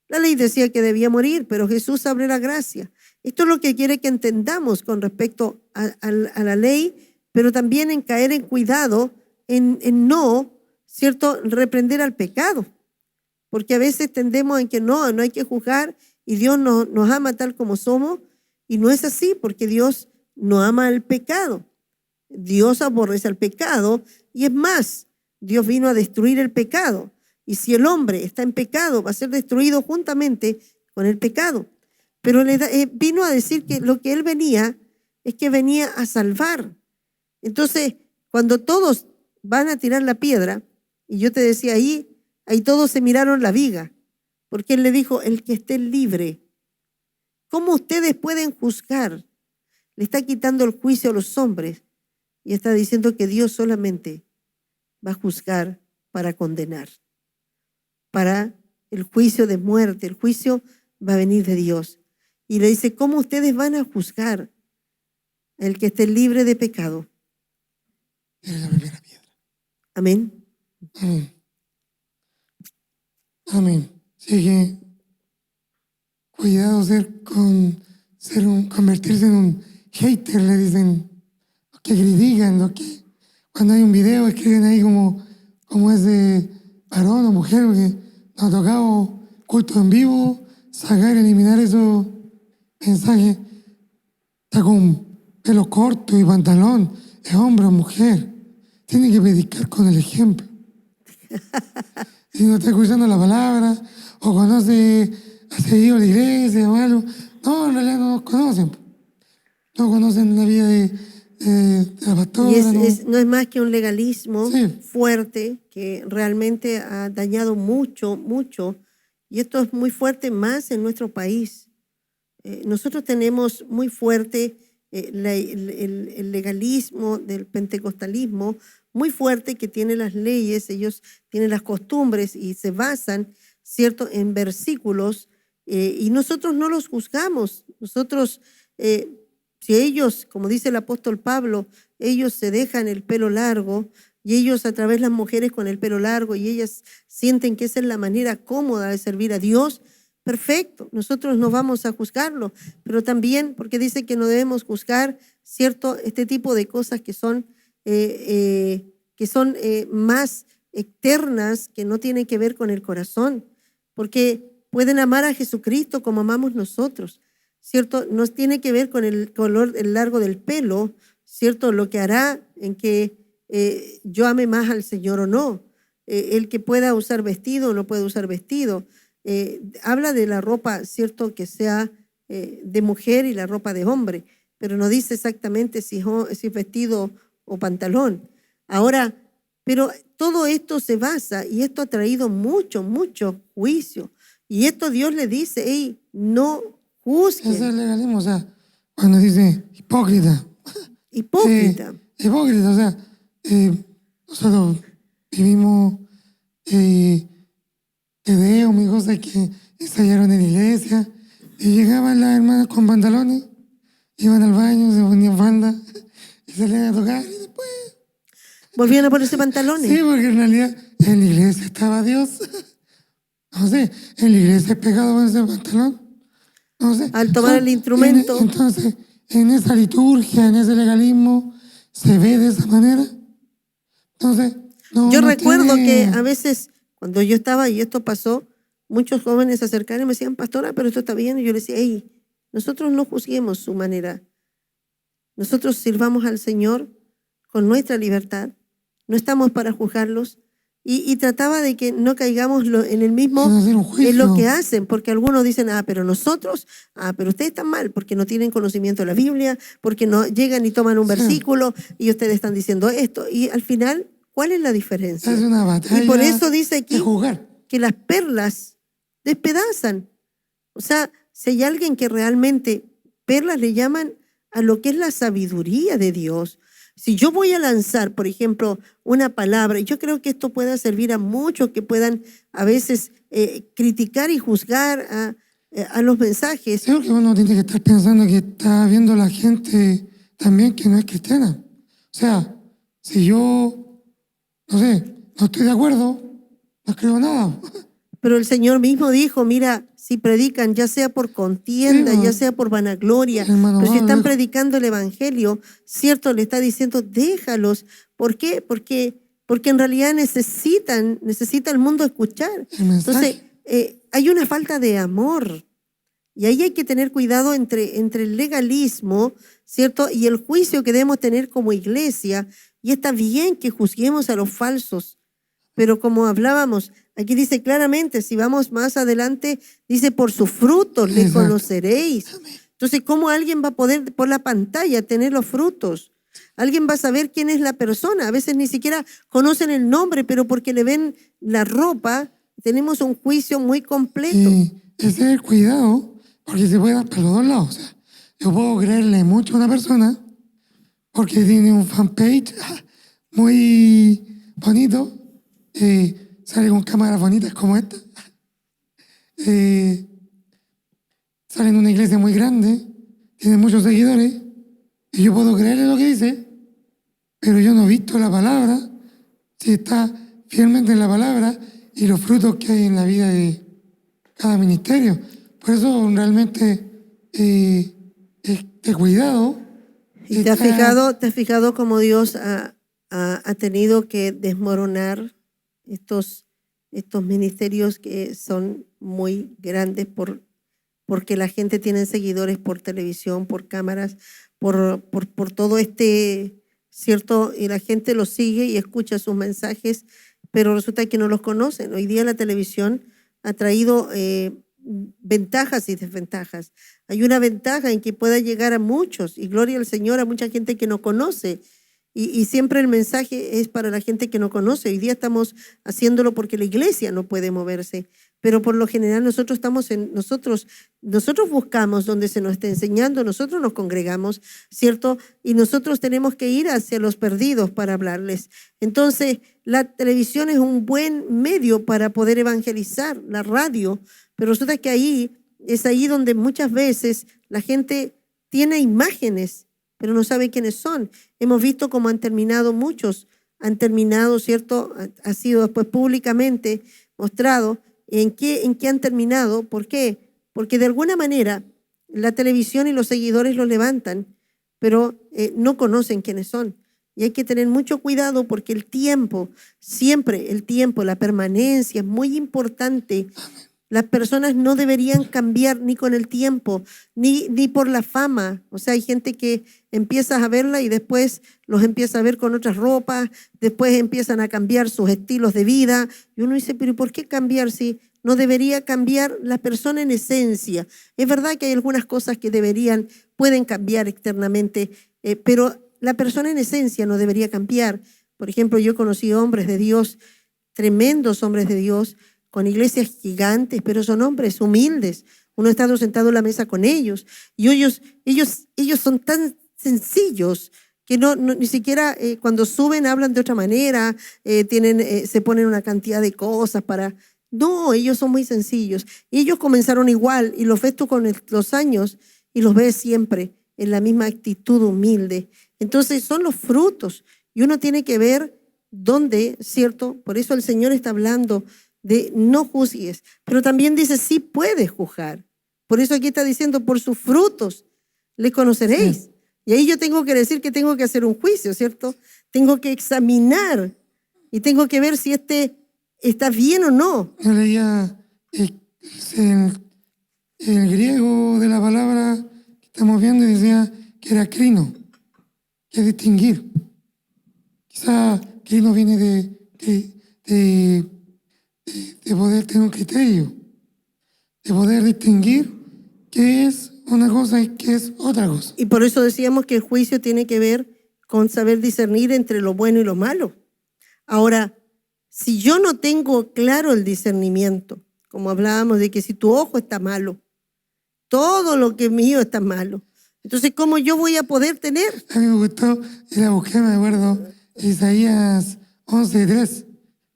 La ley decía que debía morir, pero Jesús abre la gracia. Esto es lo que quiere que entendamos con respecto a la ley, pero también en caer en cuidado, en no, ¿cierto?, reprender al pecado. Porque a veces tendemos en que no hay que juzgar y Dios nos ama tal como somos. Y no es así, porque Dios no ama el pecado. Dios aborrece al pecado y es más, Dios vino a destruir el pecado. Y si el hombre está en pecado, va a ser destruido juntamente con el pecado. Pero vino a decir que lo que él venía es que venía a salvar. Entonces, cuando todos van a tirar la piedra, y yo te decía ahí todos se miraron la viga, porque él le dijo, el que esté libre. ¿Cómo ustedes pueden juzgar? Le está quitando el juicio a los hombres y está diciendo que Dios solamente va a juzgar para condenar. Para el juicio de muerte, el juicio va a venir de Dios. Y le dice, ¿cómo ustedes van a juzgar el que esté libre de pecado? Tire la primera piedra. Amén. Amén. Amén. Así que cuidado convertirse en un hater, le dicen, los que critican, los que cuando hay un video escriben ahí como es de varón o mujer, porque nos ha tocado culto en vivo, sacar, eliminar esos mensajes. Está con pelo corto y pantalón, es hombre o mujer. Tiene que predicar con el ejemplo. Si no está escuchando la palabra o conoce, ha seguido la iglesia o algo, no, en realidad no nos conocen. No conocen la vida de la pastora. Y no es más que un legalismo sí, fuerte que realmente ha dañado mucho, mucho. Y esto es muy fuerte más en nuestro país. Nosotros tenemos muy fuerte el legalismo del pentecostalismo, muy fuerte, que tiene las leyes, ellos tienen las costumbres y se basan, ¿cierto?, en versículos, y nosotros no los juzgamos. Nosotros, si ellos, como dice el apóstol Pablo, ellos se dejan el pelo largo, y ellos a través de las mujeres con el pelo largo y ellas sienten que esa es la manera cómoda de servir a Dios, perfecto, nosotros no vamos a juzgarlo, pero también porque dice que no debemos juzgar, ¿cierto? Este tipo de cosas que son más externas, que no tienen que ver con el corazón, porque pueden amar a Jesucristo como amamos nosotros, ¿cierto? No tiene que ver con el color, el largo del pelo, ¿cierto? Lo que hará en que yo ame más al Señor o no. El que pueda usar vestido o no puede usar vestido. Habla de la ropa, ¿cierto? Que sea de mujer y la ropa de hombre, pero no dice exactamente si es vestido o pantalón. Ahora, pero todo esto se basa, y esto ha traído mucho, mucho juicio. Y esto Dios le dice, hey, no juzguen. Eso es legalismo, o sea, cuando dice hipócrita. Hipócrita. Hipócrita, o sea, nosotros vivimos videos, mi cosas que ensayaron en la iglesia, y llegaban las hermanas con pantalones, iban al baño, se ponían falda, y salían a tocar, y después... Volvían a ponerse pantalones. Sí, porque en realidad en la iglesia estaba Dios. No sé, en la iglesia es pecado ponerse pantalón. No sé. Al tomar el instrumento. Entonces, en esa liturgia, en ese legalismo, se ve de esa manera. Entonces, yo recuerdo que a veces, cuando yo estaba y esto pasó, muchos jóvenes se acercaron y me decían, pastora, pero esto está bien. Y yo les decía, hey, nosotros no juzguemos su manera. Nosotros sirvamos al Señor con nuestra libertad. No estamos para juzgarlos. Y trataba de que no caigamos en el mismo, en lo que hacen, porque algunos dicen, pero nosotros, pero ustedes están mal, porque no tienen conocimiento de la Biblia, porque no llegan y toman un versículo, y ustedes están diciendo esto. Y al final, ¿cuál es la diferencia? Es una batalla. Y por eso dice aquí jugar, que las perlas despedazan. O sea, si hay alguien que realmente, perlas le llaman a lo que es la sabiduría de Dios. Si yo voy a lanzar, por ejemplo, una palabra, y yo creo que esto pueda servir a muchos que puedan a veces criticar y juzgar a los mensajes. Creo que uno tiene que estar pensando que está viendo la gente también que no es cristiana. O sea, si yo, no sé, no estoy de acuerdo, no escribo nada. Pero el Señor mismo dijo, mira, si predican, ya sea por contienda, ya sea por vanagloria, pero si están predicando el Evangelio, cierto, le está diciendo, déjalos. ¿Por qué? Porque en realidad necesita el mundo escuchar. Entonces, hay una falta de amor. Y ahí hay que tener cuidado entre el legalismo, ¿cierto? Y el juicio que debemos tener como iglesia. Y está bien que juzguemos a los falsos, pero como hablábamos, aquí dice claramente, si vamos más adelante, dice, por sus frutos les conoceréis. Entonces, ¿cómo alguien va a poder por la pantalla tener los frutos? Alguien va a saber quién es la persona. A veces ni siquiera conocen el nombre, pero porque le ven la ropa, tenemos un juicio muy completo. Ese es el cuidado, porque se puede dar para los dos lados. O sea, yo puedo creerle mucho a una persona porque tiene un fanpage muy bonito, sale con cámaras bonitas como esta, sale en una iglesia muy grande, tiene muchos seguidores, y yo puedo creerle lo que dice, pero yo no he visto la palabra, si está fielmente en la palabra y los frutos que hay en la vida de cada ministerio. Por eso realmente de cuidado. ¿Y te has fijado cómo Dios ha tenido que desmoronar estos ministerios que son muy grandes porque la gente tiene seguidores por televisión, por cámaras, por todo ¿cierto? Y la gente los sigue y escucha sus mensajes, pero resulta que no los conocen. Hoy día la televisión ha traído ventajas y desventajas. Hay una ventaja en que pueda llegar a muchos, y gloria al Señor, a mucha gente que no conoce. Y siempre el mensaje es para la gente que no conoce. Hoy día estamos haciéndolo porque la iglesia no puede moverse. Pero por lo general nosotros buscamos donde se nos esté enseñando, nosotros nos congregamos, ¿cierto? Y nosotros tenemos que ir hacia los perdidos para hablarles. Entonces, la televisión es un buen medio para poder evangelizar, la radio, pero resulta que es ahí donde muchas veces la gente tiene imágenes, pero no sabe quiénes son. Hemos visto cómo han terminado muchos han terminado, ¿cierto? Ha sido después públicamente mostrado en qué han terminado. ¿Por qué? Porque de alguna manera la televisión y los seguidores los levantan, pero no conocen quiénes son. Y hay que tener mucho cuidado porque el tiempo, siempre el tiempo, la permanencia es muy importante. Las personas no deberían cambiar ni con el tiempo, ni por la fama. O sea, hay gente que empiezas a verla y después los empieza a ver con otras ropas, después empiezan a cambiar sus estilos de vida. Y uno dice, pero ¿por qué cambiar si no debería cambiar la persona en esencia? Es verdad que hay algunas cosas que pueden cambiar externamente, pero la persona en esencia no debería cambiar. Por ejemplo, yo he conocido hombres de Dios, tremendos hombres de Dios, con iglesias gigantes, pero son hombres humildes. Uno ha estado sentado en la mesa con ellos y ellos son tan sencillos que ni siquiera cuando suben hablan de otra manera, se ponen una cantidad de cosas para... No, ellos son muy sencillos. Y ellos comenzaron igual y los ves tú con los años y los ves siempre en la misma actitud humilde. Entonces son los frutos y uno tiene que ver dónde, ¿cierto? Por eso el Señor está hablando de no juzgues, pero también dice sí puedes juzgar. Por eso aquí está diciendo por sus frutos le conoceréis. Sí. Y ahí yo tengo que decir que tengo que hacer un juicio, ¿cierto? Tengo que examinar y tengo que ver si está bien o no. Yo leía el griego de la palabra que estamos viendo y decía que era crino, que es distinguir. Quizá crino viene de poder tener un criterio, de poder distinguir qué es una cosa y qué es otra cosa. Y por eso decíamos que el juicio tiene que ver con saber discernir entre lo bueno y lo malo. Ahora, si yo no tengo claro el discernimiento, como hablábamos de que si tu ojo está malo, todo lo que es mío está malo. Entonces, ¿cómo yo voy a poder tener? A mí me gustó, y la busqué, me acuerdo, Isaías 11:3,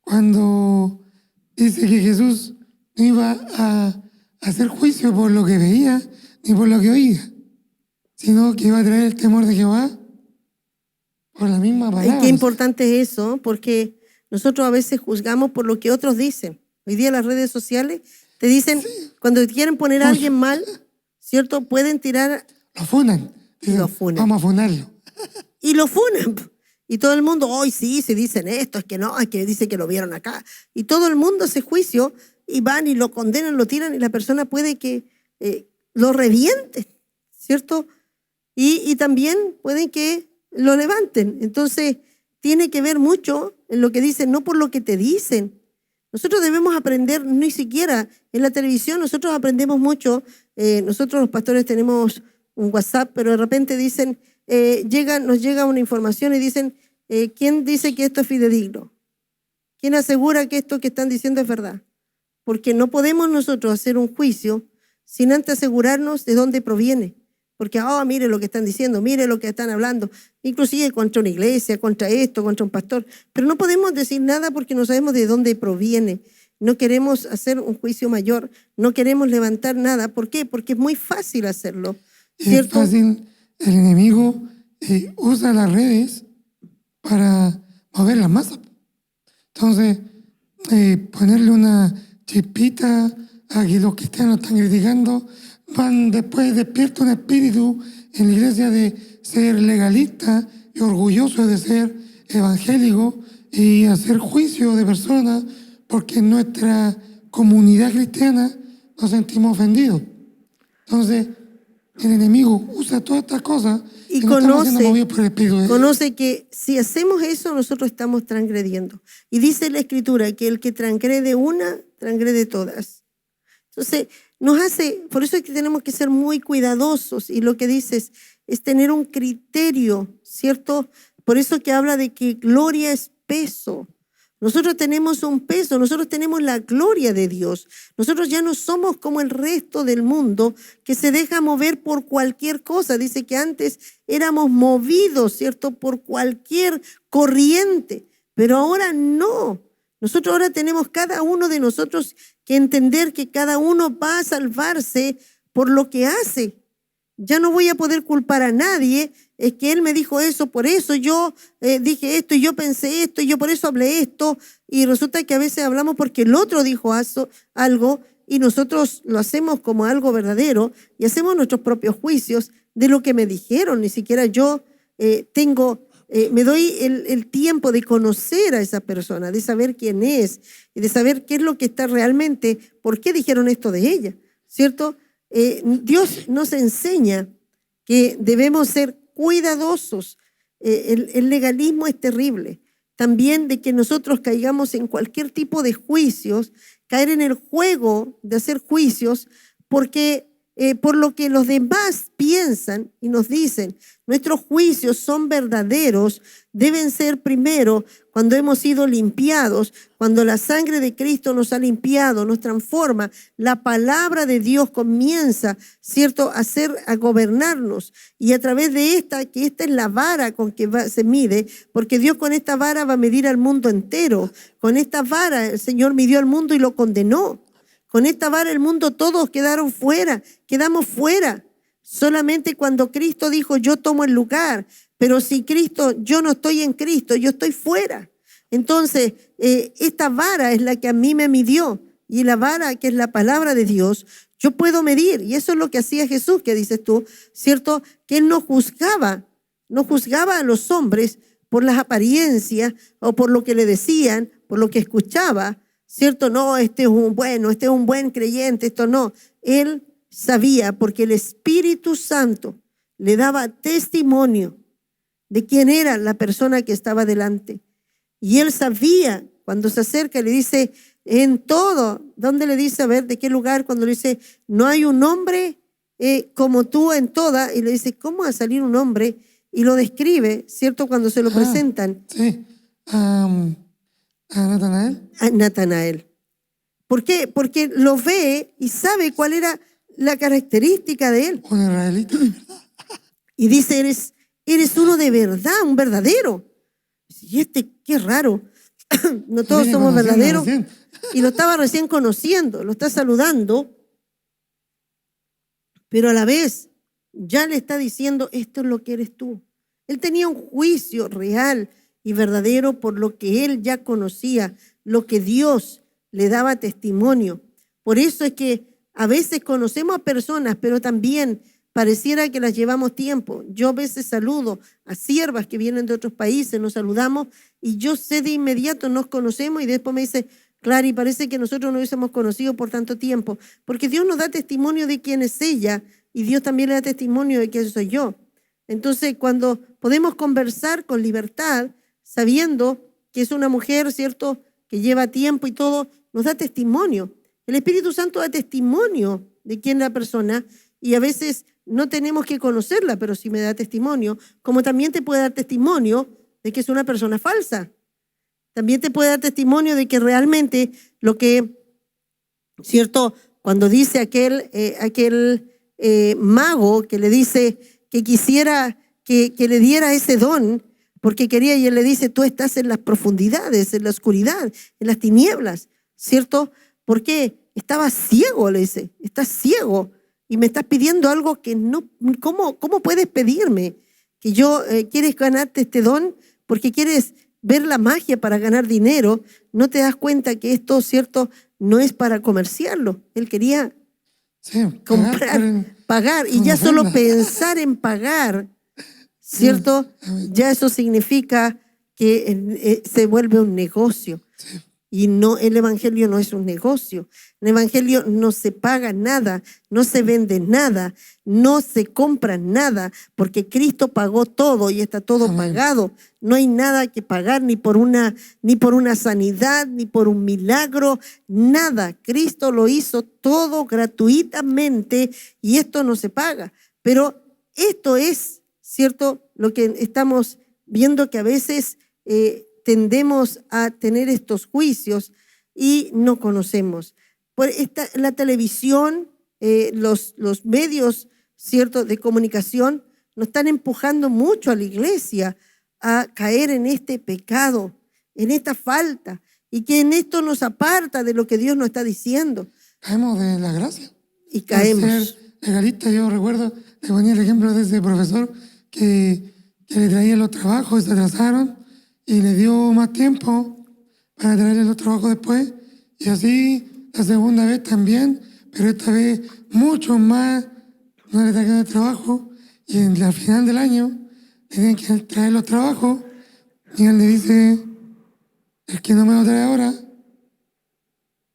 cuando dice que Jesús no iba a hacer juicio por lo que veía ni por lo que oía, sino que iba a traer el temor de Jehová por la misma palabra. Y qué importante es eso, porque nosotros a veces juzgamos por lo que otros dicen. Hoy día las redes sociales te dicen, sí, cuando quieren poner a alguien mal, ¿cierto? Pueden tirar... Lo funan. Dicen, lo funan. Vamos a funarlo. Y lo funan. Y todo el mundo, hoy sí, se dicen esto, es que dice que lo vieron acá. Y todo el mundo hace juicio y van y lo condenan, lo tiran y la persona puede que lo revienten, ¿cierto? Y también pueden que lo levanten. Entonces, tiene que ver mucho en lo que dicen, no por lo que te dicen. Nosotros debemos aprender, ni siquiera en la televisión, nosotros aprendemos mucho. Nosotros los pastores tenemos un WhatsApp, pero de repente dicen, nos llega una información y dicen, ¿quién dice que esto es fidedigno? ¿Quién asegura que esto que están diciendo es verdad? Porque no podemos nosotros hacer un juicio sin antes asegurarnos de dónde proviene. Porque, mire lo que están diciendo, mire lo que están hablando, inclusive contra una iglesia, contra esto, contra un pastor. Pero no podemos decir nada porque no sabemos de dónde proviene. No queremos hacer un juicio mayor, no queremos levantar nada. ¿Por qué? Porque es muy fácil hacerlo, ¿cierto? Es fácil, el enemigo usa las redes para mover las masas. Entonces, ponerle una chispita a que los cristianos están criticando, van después despierta un espíritu en la iglesia de ser legalista y orgulloso de ser evangélico y hacer juicio de personas porque en nuestra comunidad cristiana nos sentimos ofendidos. Entonces, el enemigo usa todas estas cosas y conoce que si hacemos eso nosotros estamos transgrediendo. Y dice la Escritura que el que transgrede una, transgrede todas. Entonces, por eso es que tenemos que ser muy cuidadosos y lo que dices es tener un criterio, ¿cierto? Por eso que habla de que gloria es peso. Nosotros tenemos un peso, nosotros tenemos la gloria de Dios. Nosotros ya no somos como el resto del mundo que se deja mover por cualquier cosa. Dice que antes éramos movidos, ¿cierto? Por cualquier corriente, pero ahora no. Nosotros ahora tenemos cada uno de nosotros que entender que cada uno va a salvarse por lo que hace. ya no voy a poder culpar a nadie, es que él me dijo eso, por eso yo dije esto y yo pensé esto y yo por eso hablé esto, y resulta que a veces hablamos porque el otro dijo algo y nosotros lo hacemos como algo verdadero y hacemos nuestros propios juicios de lo que me dijeron. Ni siquiera yo me doy el tiempo de conocer a esa persona, de saber quién es y de saber qué es lo que está realmente, por qué dijeron esto de ella, ¿cierto? Dios nos enseña que debemos ser cuidadosos. El legalismo es terrible. También de que nosotros caigamos en cualquier tipo de juicios, caer en el juego de hacer juicios, porque por lo que los demás piensan y nos dicen, nuestros juicios son verdaderos, deben ser primero cuando hemos sido limpiados, cuando la sangre de Cristo nos ha limpiado, nos transforma, la palabra de Dios comienza, ¿cierto?, a gobernarnos. Y a través de que esta es la vara con que se mide, porque Dios con esta vara va a medir al mundo entero. Con esta vara el Señor midió al mundo y lo condenó. Con esta vara el mundo todos quedamos fuera. Solamente cuando Cristo dijo, yo tomo el lugar, pero si yo no estoy en Cristo, yo estoy fuera. Entonces, esta vara es la que a mí me midió, y la vara que es la palabra de Dios, yo puedo medir, y eso es lo que hacía Jesús, que dices tú, ¿cierto? Que Él no juzgaba a los hombres por las apariencias o por lo que le decían, por lo que escuchaba, ¿cierto? No, este es un buen creyente, esto no. Él sabía, porque el Espíritu Santo le daba testimonio de quién era la persona que estaba delante. Y él sabía, cuando se acerca, le dice, en todo, ¿dónde le dice? A ver, ¿de qué lugar? Cuando le dice, no hay un hombre como tú en toda, y le dice, ¿cómo va a salir un hombre? Y lo describe, ¿cierto? Cuando se lo presentan. Sí, a Natanael. A Natanael. ¿Por qué? Porque lo ve y sabe cuál era la característica de él. Un israelita de verdad. Y dice, eres uno de verdad, un verdadero. Y qué raro. No todos somos verdaderos. Y lo estaba recién conociendo, lo está saludando, pero a la vez ya le está diciendo, esto es lo que eres tú. Él tenía un juicio real y verdadero por lo que él ya conocía, lo que Dios le daba testimonio. Por eso es que a veces conocemos a personas, pero también pareciera que las llevamos tiempo. Yo a veces saludo a siervas que vienen de otros países, nos saludamos y yo sé de inmediato, nos conocemos y después me dice, Clary, parece que nosotros no hubiésemos conocido por tanto tiempo, porque Dios nos da testimonio de quién es ella y Dios también le da testimonio de quién soy yo. Entonces, cuando podemos conversar con libertad, sabiendo que es una mujer, ¿cierto?, que lleva tiempo y todo, nos da testimonio. El Espíritu Santo da testimonio de quién es la persona y a veces no tenemos que conocerla, pero sí me da testimonio, como también te puede dar testimonio de que es una persona falsa. También te puede dar testimonio de que realmente lo que, ¿cierto?, cuando dice aquel mago que le dice que quisiera que le diera ese don, porque quería, y él le dice, tú estás en las profundidades, en la oscuridad, en las tinieblas, ¿cierto? ¿Por qué? Estaba ciego, le dice, estás ciego y me estás pidiendo algo que no, ¿cómo puedes pedirme? Que quieres ganarte este don porque quieres ver la magia para ganar dinero, no te das cuenta que esto, ¿cierto?, no es para comerciarlo. Él quería pagar, y ya solo pensar en pagar, ¿cierto? Ya eso significa que se vuelve un negocio. Y no, el evangelio no es un negocio. El evangelio no se paga nada, no se vende nada, no se compra nada, porque Cristo pagó todo y está todo pagado. No hay nada que pagar ni por una sanidad, ni por un milagro, nada. Cristo lo hizo todo gratuitamente y esto no se paga. Pero esto es, ¿cierto?, lo que estamos viendo, que a veces tendemos a tener estos juicios y no conocemos. La televisión, los medios, ¿cierto?, de comunicación nos están empujando mucho a la iglesia a caer en este pecado, en esta falta, y que en esto nos aparta de lo que Dios nos está diciendo. Caemos de la gracia. Y caemos. legalista, yo recuerdo, le ponía el ejemplo de ese profesor que le traía los trabajos y se atrasaron y le dio más tiempo para traerle los trabajos después. Y así la segunda vez también, pero esta vez mucho más no le trajeron el trabajo. Y al final del año tenían que traer los trabajos y él le dice, el que no me lo trae ahora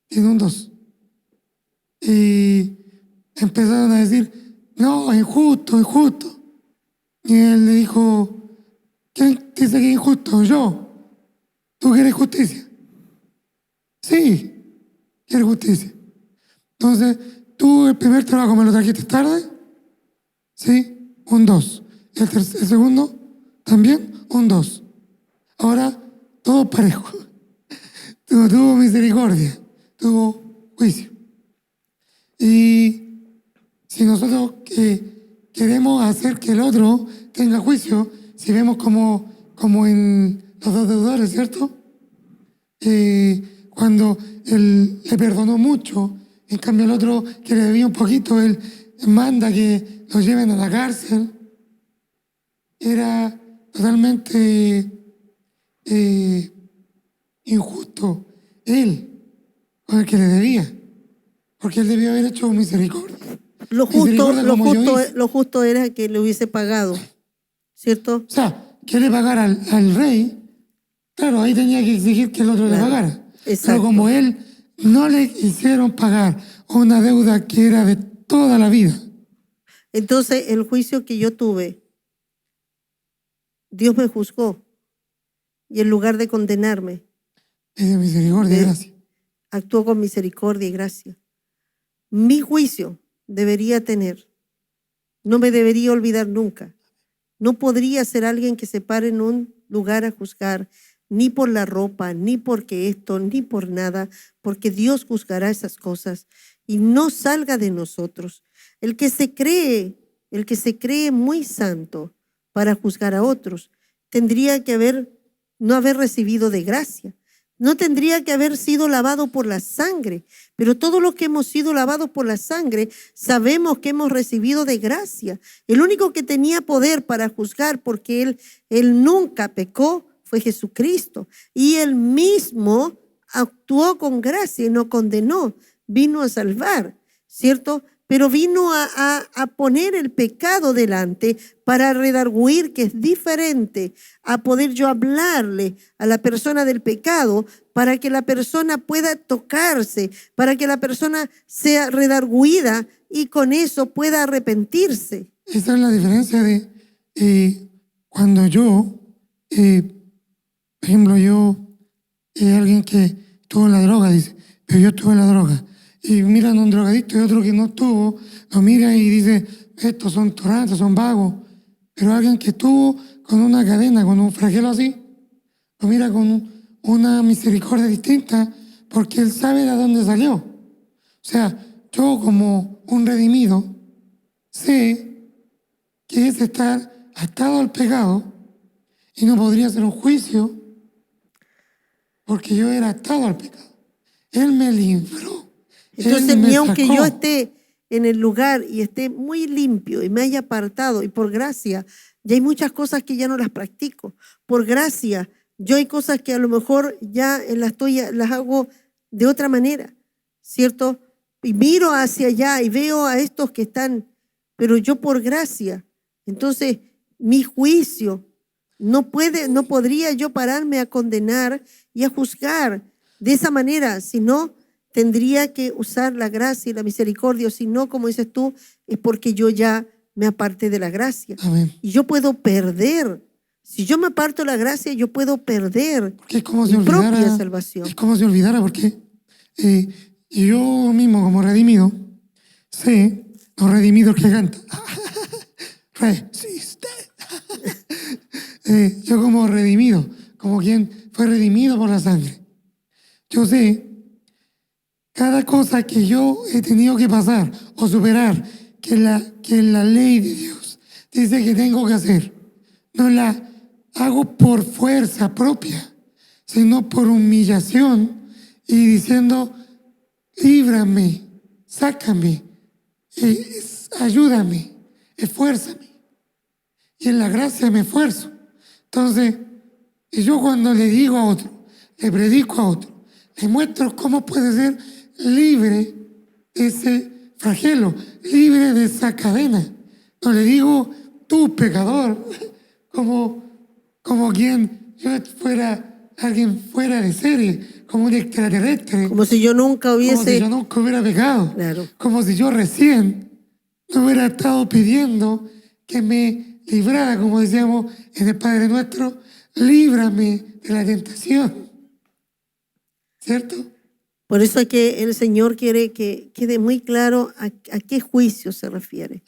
tiene un 2. Y empezaron a decir, no, injusto, injusto. Y él le dijo, ¿quién dice que es injusto? Yo. ¿Tú quieres justicia? Sí, quiero justicia. Entonces, ¿tú el primer trabajo me lo trajiste tarde? Sí, un 2. El segundo, también un 2. Ahora, todo parejo. No tuvo misericordia, tuvo juicio. Y si nosotros queremos hacer que el otro tenga juicio, si vemos como en los dos deudores, ¿cierto? Cuando él le perdonó mucho, en cambio el otro que le debía un poquito, él manda que lo lleven a la cárcel. Era totalmente injusto él con el que le debía, porque él debió haber hecho misericordia. Lo justo era que le hubiese pagado, ¿cierto? O sea, que le pagara al rey, claro, ahí tenía que exigir que el otro le pagara. Exacto. Pero como él no le hicieron pagar una deuda que era de toda la vida. Entonces, el juicio que yo tuve, Dios me juzgó. Y en lugar de condenarme, Es de misericordia y gracia. actuó con misericordia y gracia. Mi juicio debería tener, no me debería olvidar nunca. No podría ser alguien que se pare en un lugar a juzgar, ni por la ropa, ni porque esto, ni por nada, porque Dios juzgará esas cosas y no salga de nosotros. El que se cree muy santo para juzgar a otros, tendría que no haber recibido de gracia. No tendría que haber sido lavado por la sangre, pero todos los que hemos sido lavados por la sangre sabemos que hemos recibido de gracia. El único que tenía poder para juzgar, porque él nunca pecó, fue Jesucristo. Y él mismo actuó con gracia y no condenó, vino a salvar, ¿cierto? Pero vino a poner el pecado delante para redarguir, que es diferente a poder yo hablarle a la persona del pecado para que la persona pueda tocarse, para que la persona sea redarguida y con eso pueda arrepentirse. Esa es la diferencia de cuando yo, por ejemplo, alguien que estuvo en la droga, dice, pero yo estuve en la droga. Y miran a un drogadicto y otro que no estuvo, lo mira y dice, estos son torrantes, son vagos. Pero alguien que estuvo con una cadena, con un flagelo así, lo mira con una misericordia distinta porque él sabe de dónde salió. O sea, yo como un redimido sé que es estar atado al pecado y no podría ser un juicio porque yo era atado al pecado. Él me libró. Entonces, ni aunque yo esté en el lugar y esté muy limpio y me haya apartado, y por gracia, ya hay muchas cosas que ya no las practico. Por gracia, yo hay cosas que a lo mejor ya las hago de otra manera, ¿cierto? Y miro hacia allá y veo a estos que están, pero yo por gracia. Entonces, mi juicio no podría yo pararme a condenar y a juzgar de esa manera, sino tendría que usar la gracia y la misericordia, si no, como dices tú, es porque yo ya me aparté de la gracia. Amén. Y yo puedo perder. Si yo me aparto de la gracia, yo puedo perder mi propia salvación. Es como si olvidara, porque yo mismo, como redimido, sé, los redimidos que cantan, resiste. Yo como redimido, como quien fue redimido por la sangre, yo sé cada cosa que yo he tenido que pasar o superar, que la ley de Dios dice que tengo que hacer, no la hago por fuerza propia, sino por humillación y diciendo, líbrame, sácame, ayúdame, esfuérzame. Y en la gracia me esfuerzo. Entonces, yo cuando le digo a otro, le predico a otro, le muestro cómo puede ser libre de ese flagelo, libre de esa cadena. No le digo, tú pecador, como quien yo fuera alguien fuera de serie, como un extraterrestre. Como si yo nunca Como si hubiese... yo nunca hubiera pecado. Claro. Como si yo recién no hubiera estado pidiendo que me librara, como decíamos en el Padre Nuestro, líbrame de la tentación. ¿Cierto? Por eso es que el Señor quiere que quede muy claro a qué juicio se refiere.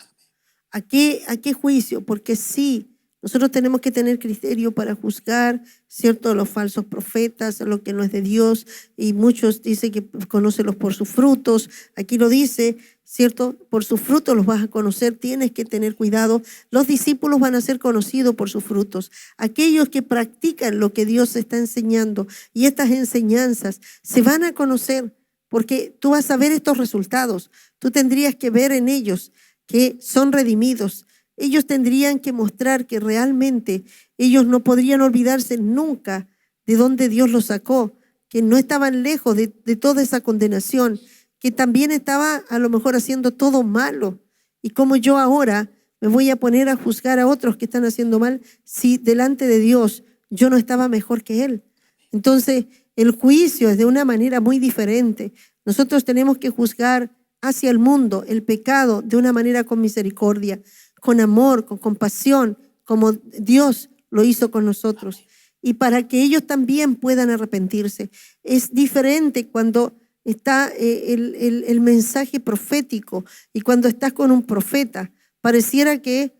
¿A qué juicio? Porque sí, nosotros tenemos que tener criterio para juzgar, ¿cierto?, a los falsos profetas, a lo que no es de Dios, y muchos dicen que conócelos por sus frutos. Aquí lo dice, ¿cierto? Por sus frutos los vas a conocer, tienes que tener cuidado. Los discípulos van a ser conocidos por sus frutos. Aquellos que practican lo que Dios está enseñando y estas enseñanzas se van a conocer porque tú vas a ver estos resultados. Tú tendrías que ver en ellos que son redimidos. Ellos tendrían que mostrar que realmente ellos no podrían olvidarse nunca de dónde Dios los sacó, que no estaban lejos de toda esa condenación, que también estaba a lo mejor haciendo todo malo. Y como yo ahora me voy a poner a juzgar a otros que están haciendo mal si delante de Dios yo no estaba mejor que Él. Entonces el juicio es de una manera muy diferente. Nosotros tenemos que juzgar hacia el mundo el pecado de una manera con misericordia, con amor, con compasión, como Dios lo hizo con nosotros. Y para que ellos también puedan arrepentirse. Es diferente cuando está el mensaje profético y cuando estás con un profeta. Pareciera que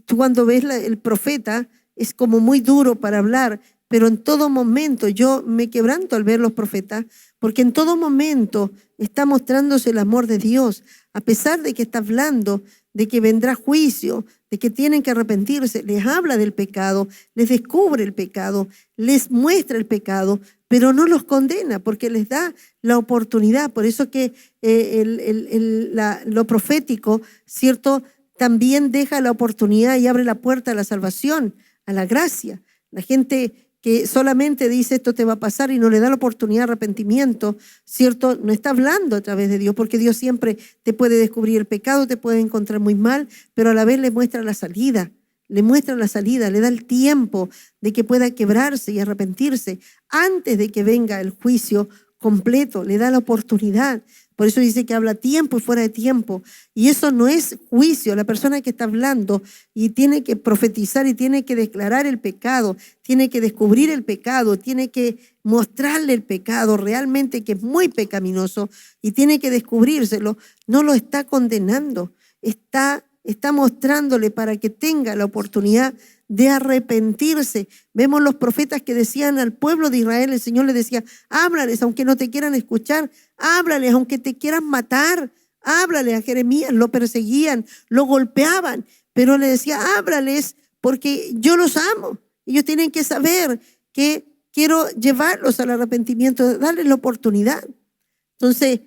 tú cuando ves el profeta es como muy duro para hablar, pero en todo momento yo me quebranto al ver los profetas, porque en todo momento está mostrándose el amor de Dios, a pesar de que está hablando de que vendrá juicio, de que tienen que arrepentirse, les habla del pecado, les descubre el pecado, les muestra el pecado, pero no los condena porque les da la oportunidad. Por eso que lo profético, ¿cierto?, también deja la oportunidad y abre la puerta a la salvación, a la gracia. La gente que solamente dice esto te va a pasar y no le da la oportunidad de arrepentimiento, ¿cierto?, no está hablando a través de Dios, porque Dios siempre te puede descubrir el pecado, te puede encontrar muy mal, pero a la vez le muestra la salida, le da el tiempo de que pueda quebrarse y arrepentirse antes de que venga el juicio completo, le da la oportunidad. Por eso dice que habla a tiempo y fuera de tiempo. Y eso no es juicio. La persona que está hablando y tiene que profetizar y tiene que declarar el pecado, tiene que descubrir el pecado, tiene que mostrarle el pecado realmente que es muy pecaminoso y tiene que descubrírselo, no lo está condenando, está mostrándole para que tenga la oportunidad de arrepentirse. Vemos los profetas que decían al pueblo de Israel, el Señor les decía, háblales aunque no te quieran escuchar, háblales aunque te quieran matar, háblales. A Jeremías lo perseguían, lo golpeaban, pero le decía, háblales porque yo los amo. Ellos tienen que saber que quiero llevarlos al arrepentimiento, darles la oportunidad. Entonces,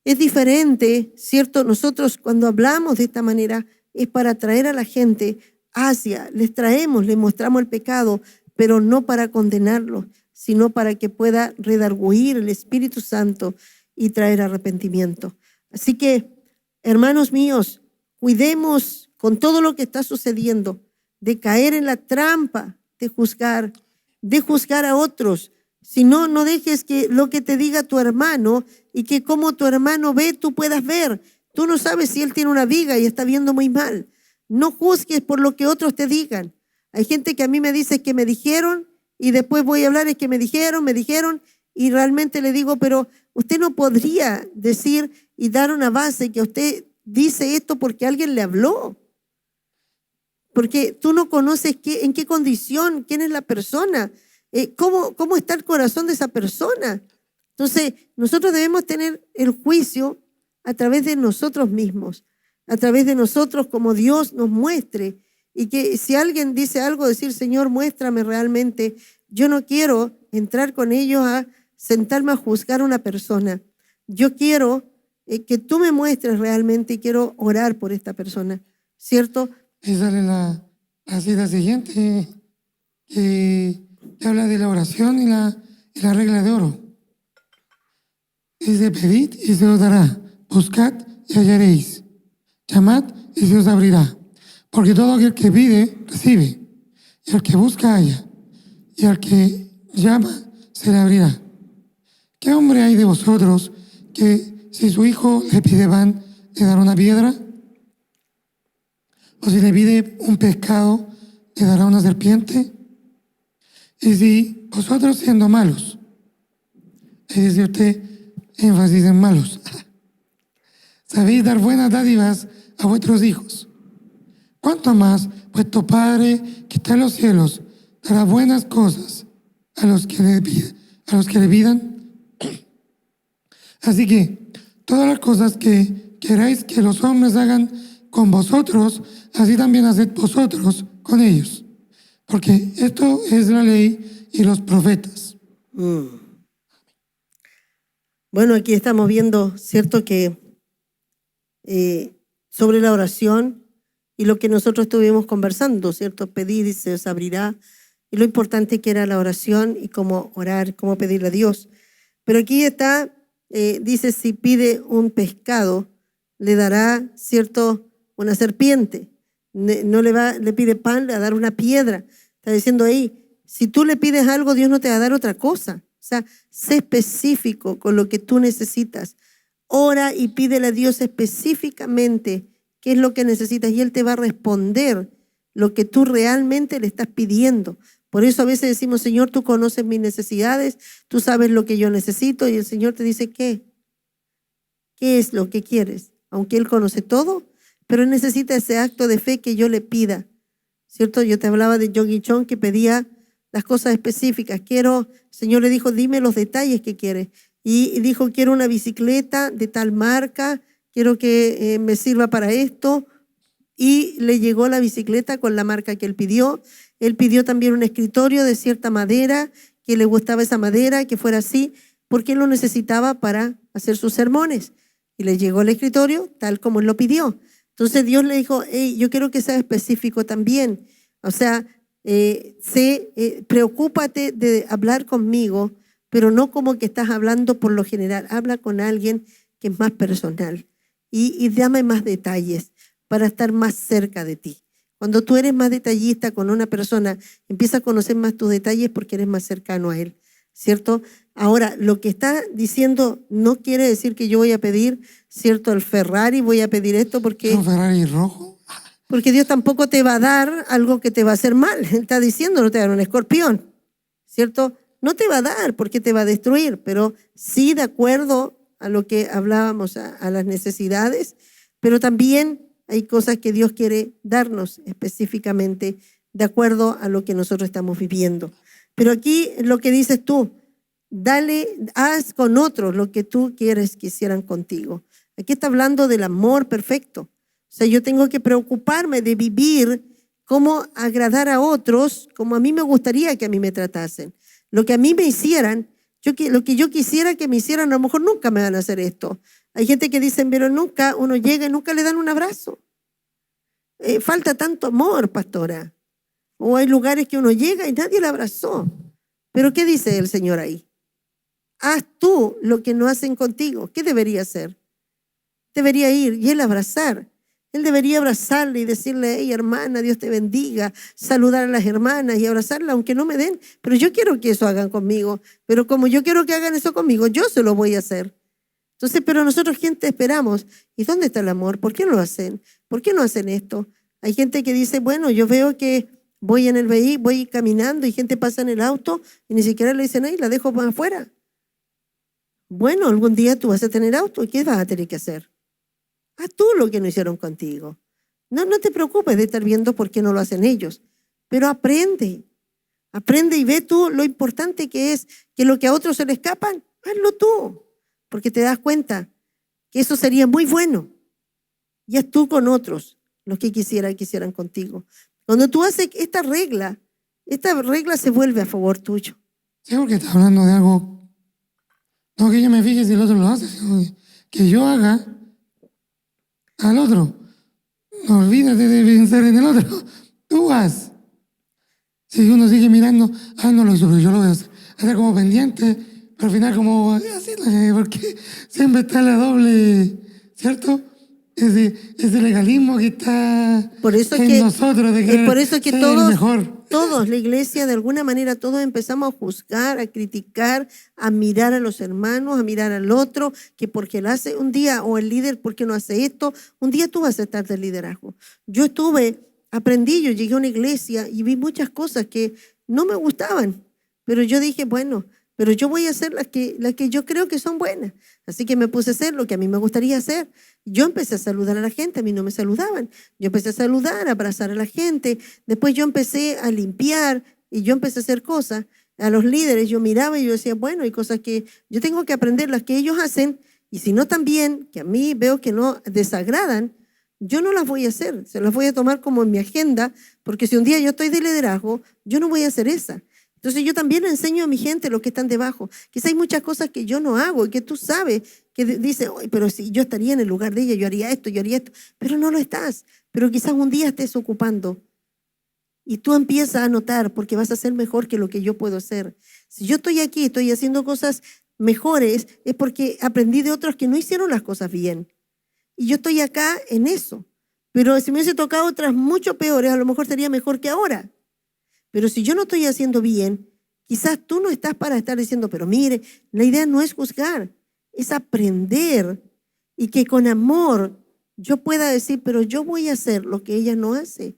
es diferente, ¿cierto? Nosotros cuando hablamos de esta manera es para atraer a la gente hacia, les mostramos el pecado, pero no para condenarlo, sino para que pueda redarguir el Espíritu Santo y traer arrepentimiento. Así que, hermanos míos, cuidemos con todo lo que está sucediendo de caer en la trampa de juzgar a otros. Si no, no dejes que lo que te diga tu hermano y que como tu hermano ve, tú puedas ver. Tú no sabes si él tiene una viga y está viendo muy mal. No juzgues por lo que otros te digan. Hay gente que a mí me dice que me dijeron y después voy a hablar es que me dijeron y realmente le digo, pero usted no podría decir y dar una base que usted dice esto porque alguien le habló. Porque tú no conoces en qué condición, quién es la persona, cómo está el corazón de esa persona. Entonces, nosotros debemos tener el juicio a través de nosotros mismos, a través de nosotros como Dios nos muestre. Y que si alguien dice algo, decir, Señor, muéstrame realmente. Yo no quiero entrar con ellos a sentarme a juzgar a una persona. Yo quiero que tú me muestres realmente y quiero orar por esta persona, ¿cierto? Y sale la cita siguiente, que habla de la oración y la regla de oro. Dice: pedid y se os dará, buscad y hallaréis, llamad y se os abrirá. Porque todo aquel que pide, recibe, y al que busca, halla, y al que llama, se le abrirá. ¿Qué hombre hay de vosotros que si su hijo le pide pan, le dará una piedra? ¿O si le pide un pescado, le dará una serpiente? Y si vosotros, siendo malos, es decir, usted énfasis en malos, sabéis dar buenas dádivas a vuestros hijos, ¿cuánto más vuestro Padre que está en los cielos dará buenas cosas a los que le pidan? Así que todas las cosas que queráis que los hombres hagan con vosotros, así también haced vosotros con ellos, porque esto es la ley y los profetas. Bueno, aquí estamos viendo, ¿cierto?, que sobre la oración y lo que nosotros estuvimos conversando, ¿cierto? Pedir y se os abrirá, y lo importante que era la oración y cómo orar, cómo pedirle a Dios. Pero aquí está, dice, si pide un pescado, le dará, ¿cierto?, una serpiente. No le pide pan, le va a dar una piedra. Está diciendo ahí, si tú le pides algo, Dios no te va a dar otra cosa. O sea, sé específico con lo que tú necesitas. Ora y pídele a Dios específicamente qué es lo que necesitas y Él te va a responder lo que tú realmente le estás pidiendo. Por eso a veces decimos: Señor, tú conoces mis necesidades, tú sabes lo que yo necesito, y el Señor te dice: ¿qué? ¿Qué es lo que quieres? Aunque Él conoce todo, pero Él necesita ese acto de fe que yo le pida, ¿cierto? Yo te hablaba de Yogi Chon, que pedía las cosas específicas. El Señor le dijo: dime los detalles que quieres. Y dijo: quiero una bicicleta de tal marca, quiero que me sirva para esto. Y le llegó la bicicleta con la marca que él pidió. Él pidió también un escritorio de cierta madera, que le gustaba esa madera, que fuera así, porque él lo necesitaba para hacer sus sermones. Y le llegó el escritorio tal como él lo pidió. Entonces Dios le dijo: hey, yo quiero que sea específico también. O sea, preocúpate de hablar conmigo, pero no como que estás hablando por lo general. Habla con alguien que es más personal y dame más detalles para estar más cerca de ti. Cuando tú eres más detallista con una persona, empieza a conocer más tus detalles porque eres más cercano a él, ¿cierto? Ahora, lo que está diciendo no quiere decir que yo voy a pedir, ¿cierto?, el Ferrari, voy a pedir esto porque... ¿Un Ferrari rojo? Porque Dios tampoco te va a dar algo que te va a hacer mal. Él está diciendo: no te va a dar un escorpión, ¿cierto? No te va a dar porque te va a destruir, pero sí de acuerdo a lo que hablábamos, a las necesidades, pero también hay cosas que Dios quiere darnos específicamente de acuerdo a lo que nosotros estamos viviendo. Pero aquí lo que dices tú: haz con otros lo que tú quieres que hicieran contigo. Aquí está hablando del amor perfecto. O sea, yo tengo que preocuparme de vivir cómo agradar a otros, como a mí me gustaría que a mí me tratasen. Lo que a mí me hicieran, lo que yo quisiera que me hicieran, a lo mejor nunca me van a hacer esto. Hay gente que dice: pero nunca, uno llega y nunca le dan un abrazo. Falta tanto amor, pastora. O hay lugares que uno llega y nadie le abrazó. Pero ¿qué dice el Señor ahí? Haz tú lo que no hacen contigo. ¿Qué debería hacer? Debería ir y él abrazar. Él debería abrazarle y decirle: hey, hermana, Dios te bendiga, saludar a las hermanas y abrazarla, aunque no me den, pero yo quiero que eso hagan conmigo, pero como yo quiero que hagan eso conmigo, yo se lo voy a hacer. Entonces, pero nosotros, gente, esperamos: ¿y dónde está el amor? ¿Por qué no lo hacen? ¿Por qué no hacen esto? Hay gente que dice: bueno, yo veo que voy en el vehículo, voy caminando y gente pasa en el auto y ni siquiera le dicen: hey, la dejo para afuera. Bueno, algún día tú vas a tener auto y ¿qué vas a tener que hacer? Haz tú lo que no hicieron contigo. No te preocupes de estar viendo por qué no lo hacen ellos, pero aprende y ve tú lo importante que es que lo que a otros se le escapan, hazlo tú, porque te das cuenta que eso sería muy bueno. Y haz tú con otros lo que quisieran contigo. Cuando tú haces esta regla se vuelve a favor tuyo. Sí, porque está hablando de algo, no que yo me fije si el otro lo hace, sino que yo haga al otro. No olvídate de pensar en el otro. Tú haz. Si uno sigue mirando, no lo hizo, pero yo lo voy a hacer. Está como pendiente, pero al final como así, porque siempre está la doble, ¿cierto? Ese legalismo que está Por eso en que, nosotros, de es querer por eso que ser todos, mejor. todos, la iglesia, de alguna manera, todos empezamos a juzgar, a criticar, a mirar a los hermanos, a mirar al otro, que porque lo hace un día, o el líder, porque no hace esto, un día tú vas a estar del liderazgo. Yo aprendí, yo llegué a una iglesia y vi muchas cosas que no me gustaban, pero yo dije, bueno, pero yo voy a hacer las que yo creo que son buenas. Así que me puse a hacer lo que a mí me gustaría hacer. Yo empecé a saludar a la gente, a mí no me saludaban. Yo empecé a saludar, a abrazar a la gente. Después yo empecé a limpiar y yo empecé a hacer cosas. A los líderes yo miraba y yo decía, bueno, hay cosas que yo tengo que aprender, las que ellos hacen, y si no también, que a mí veo que no desagradan, yo no las voy a hacer, se las voy a tomar como en mi agenda, porque si un día yo estoy de liderazgo, yo no voy a hacer esa. Entonces yo también le enseño a mi gente, los que están debajo. Quizá hay muchas cosas que yo no hago y que tú sabes, que dice, pero si yo estaría en el lugar de ella, yo haría esto, pero no lo estás. Pero quizás un día estés ocupando y tú empiezas a notar porque vas a ser mejor que lo que yo puedo hacer. Si yo estoy aquí, estoy haciendo cosas mejores, es porque aprendí de otros que no hicieron las cosas bien. Y yo estoy acá en eso. Pero si me hubiese tocado otras mucho peores, a lo mejor sería mejor que ahora. Pero si yo no estoy haciendo bien, quizás tú no estás para estar diciendo, pero mire, la idea no es juzgar, es aprender y que con amor yo pueda decir, pero yo voy a hacer lo que ella no hace,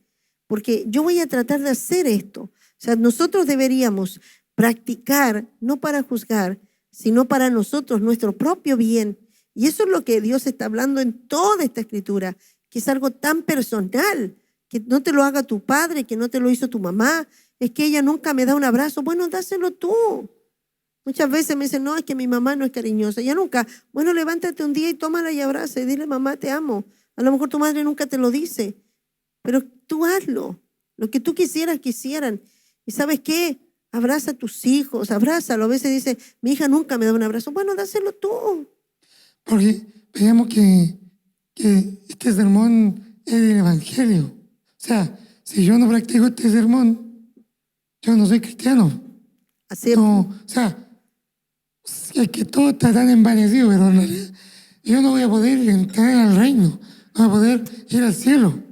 porque yo voy a tratar de hacer esto. O sea, nosotros deberíamos practicar, no para juzgar, sino para nosotros, nuestro propio bien. Y eso es lo que Dios está hablando en toda esta escritura, que es algo tan personal, que no te lo haga tu padre, que no te lo hizo tu mamá. Es que ella nunca me da un abrazo. Bueno, dáselo tú. Muchas veces me dicen, no, es que mi mamá no es cariñosa. Ya nunca. Bueno, levántate un día y tómala y abraza y dile, mamá, te amo. A lo mejor tu madre nunca te lo dice, pero tú hazlo. Lo que tú quisieran. ¿Y sabes qué? Abraza a tus hijos, abrázalo. A veces dice, mi hija nunca me da un abrazo. Bueno, dáselo tú. Porque veamos que este sermón es del Evangelio. O sea, si yo no practico este sermón, yo no soy cristiano. Así es. No, o sea, es que todo está tan envanecido, pero en realidad yo no voy a poder entrar al reino, no voy a poder ir al cielo,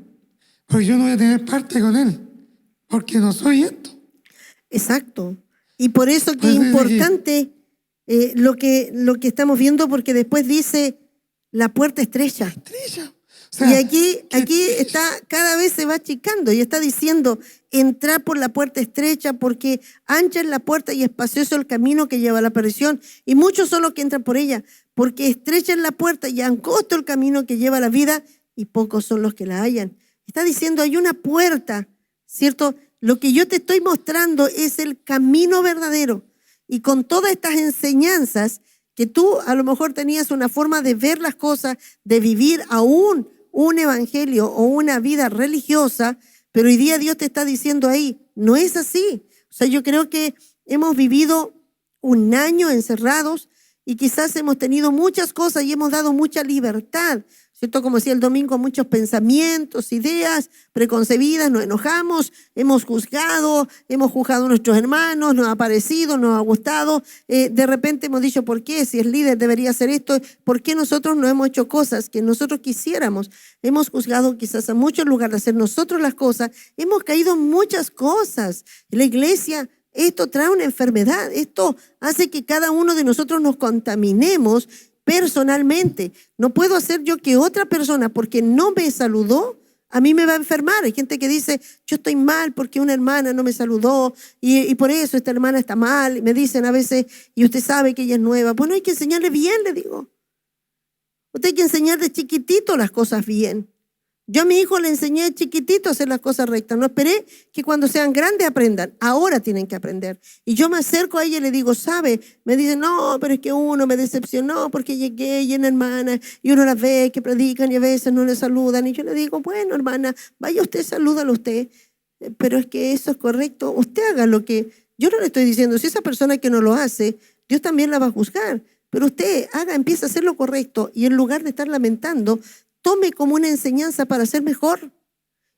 porque yo no voy a tener parte con él, porque no soy esto. Exacto. Y por eso que es importante lo que estamos viendo, porque después dice la puerta estrecha. Estrecha. O sea, y aquí está, cada vez se va achicando y está diciendo, entrar por la puerta estrecha porque ancha es la puerta y espacioso el camino que lleva a la perdición. Y muchos son los que entran por ella, porque estrecha es la puerta y angosto el camino que lleva a la vida y pocos son los que la hallan. Está diciendo, hay una puerta, ¿cierto? Lo que yo te estoy mostrando es el camino verdadero. Y con todas estas enseñanzas, que tú a lo mejor tenías una forma de ver las cosas, de vivir aún un evangelio o una vida religiosa, pero hoy día Dios te está diciendo ahí, no es así. O sea, yo creo que hemos vivido un año encerrados y quizás hemos tenido muchas cosas y hemos dado mucha libertad, ¿cierto? Como decía el domingo, muchos pensamientos, ideas preconcebidas, nos enojamos, hemos juzgado a nuestros hermanos, nos ha parecido, nos ha gustado. De repente hemos dicho, ¿por qué? Si el líder debería hacer esto, ¿por qué nosotros no hemos hecho cosas que nosotros quisiéramos? Hemos juzgado quizás a muchos en lugar de hacer nosotros las cosas. Hemos caído en muchas cosas. En la iglesia, esto trae una enfermedad. Esto hace que cada uno de nosotros nos contaminemos personalmente. No puedo hacer yo que otra persona, porque no me saludó, a mí me va a enfermar. Hay gente que dice, yo estoy mal porque una hermana no me saludó y por eso esta hermana está mal. Y me dicen a veces, y usted sabe que ella es nueva. Bueno, hay que enseñarle bien, le digo. Usted hay que enseñar de chiquitito las cosas bien. Yo a mi hijo le enseñé de chiquitito a hacer las cosas rectas. No esperé que cuando sean grandes aprendan. Ahora tienen que aprender. Y yo me acerco a ella y le digo, ¿sabe? Me dice, no, pero es que uno me decepcionó porque llegué y una hermana y uno la ve que predican y a veces no le saludan. Y yo le digo, bueno, hermana, vaya usted, salúdalo usted. Pero es que eso es correcto. Usted haga lo que... Yo no le estoy diciendo, si esa persona que no lo hace, Dios también la va a juzgar. pero usted empiece a hacer lo correcto y en lugar de estar lamentando, tome como una enseñanza para ser mejor.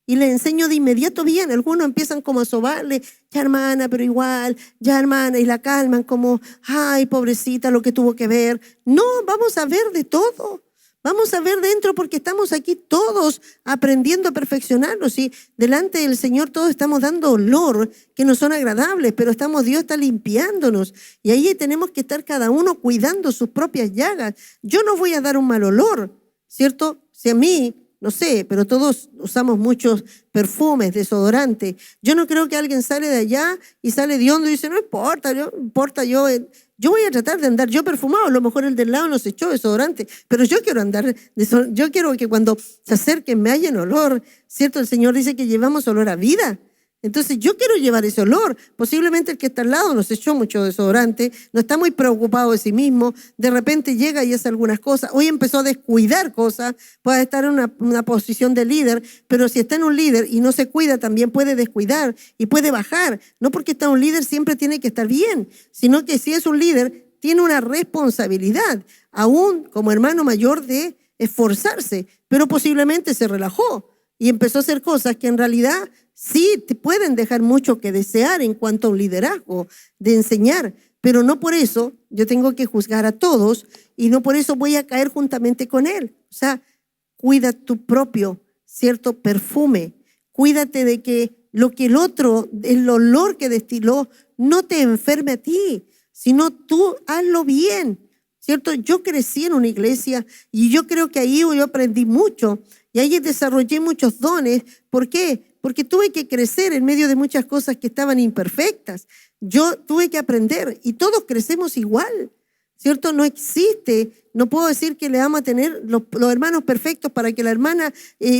Y le enseño de inmediato bien. Algunos empiezan como a sobarle, ya hermana, pero igual, ya hermana, y la calman como, ay, pobrecita, lo que tuvo que ver. No, vamos a ver de todo. Vamos a ver dentro porque estamos aquí todos aprendiendo a perfeccionarnos. Y delante del Señor todos estamos dando olor que no son agradables, pero Dios está limpiándonos. Y ahí tenemos que estar cada uno cuidando sus propias llagas. Yo no voy a dar un mal olor, ¿cierto? Si a mí... no sé, pero todos usamos muchos perfumes, desodorantes. Yo no creo que alguien sale de allá y sale de hondo y dice, no importa, yo voy a tratar de andar yo perfumado. A lo mejor el del lado nos echó desodorante, pero yo quiero andar, yo quiero que cuando se acerquen me hallen olor, ¿cierto? El Señor dice que llevamos olor a vida. Entonces yo quiero llevar ese olor. Posiblemente el que está al lado nos echó mucho desodorante, no está muy preocupado de sí mismo, de repente llega y hace algunas cosas. Hoy empezó a descuidar cosas, puede estar en una posición de líder, pero si está en un líder y no se cuida, también puede descuidar y puede bajar. No porque está un líder siempre tiene que estar bien, sino que si es un líder, tiene una responsabilidad, aún como hermano mayor, de esforzarse, pero posiblemente se relajó y empezó a hacer cosas que en realidad sí te pueden dejar mucho que desear en cuanto a un liderazgo, de enseñar, pero no por eso yo tengo que juzgar a todos y no por eso voy a caer juntamente con él. O sea, cuida tu propio, ¿cierto?, perfume. Cuídate de que lo que el otro, el olor que destiló, no te enferme a ti, sino tú hazlo bien, ¿cierto? Yo crecí en una iglesia y yo creo que ahí yo aprendí mucho y ahí desarrollé muchos dones. ¿Por qué? Porque tuve que crecer en medio de muchas cosas que estaban imperfectas. Yo tuve que aprender y todos crecemos igual, ¿cierto? No existe, no puedo decir que le vamos a tener los hermanos perfectos para que la hermana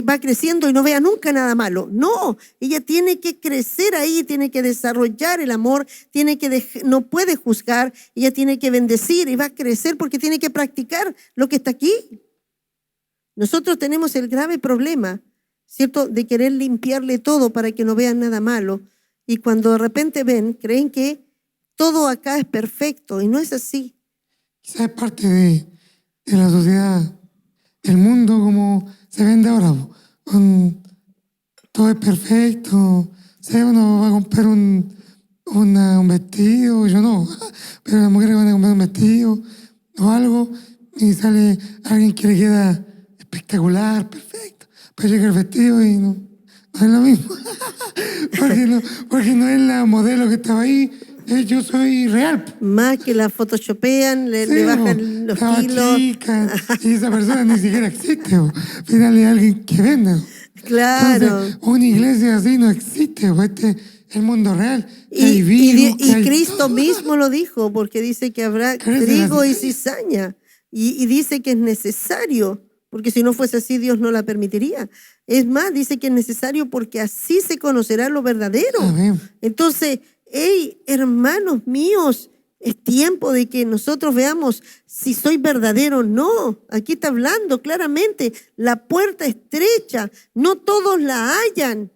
va creciendo y no vea nunca nada malo. No, ella tiene que crecer ahí, tiene que desarrollar el amor, no puede juzgar, ella tiene que bendecir y va a crecer porque tiene que practicar lo que está aquí. Nosotros tenemos el grave problema, ¿cierto?, de querer limpiarle todo para que no vean nada malo. Y cuando de repente ven, creen que todo acá es perfecto y no es así. Quizás es parte de la sociedad, el mundo como se vende ahora. Todo es perfecto. Si uno va a comprar un vestido, yo no, pero las mujeres van a comprar un vestido o algo y sale alguien que le queda espectacular, perfecto. Pues llega el vestido y no es lo mismo. porque no es la modelo que estaba ahí. Yo soy real. Más que la photoshopean, le bajan los kilos. Chica, y esa persona ni siquiera existe. Al final es alguien que vende. Claro. Entonces, una iglesia así no existe. Este es el mundo real. Y Cristo mismo lo dijo, porque dice que habrá trigo y cizaña. Y dice que es necesario, porque si no fuese así, Dios no la permitiría. Es más, dice que es necesario porque así se conocerá lo verdadero. Amén. Entonces, hey, hermanos míos, es tiempo de que nosotros veamos si soy verdadero o no. Aquí está hablando claramente, la puerta estrecha, no todos la hallan.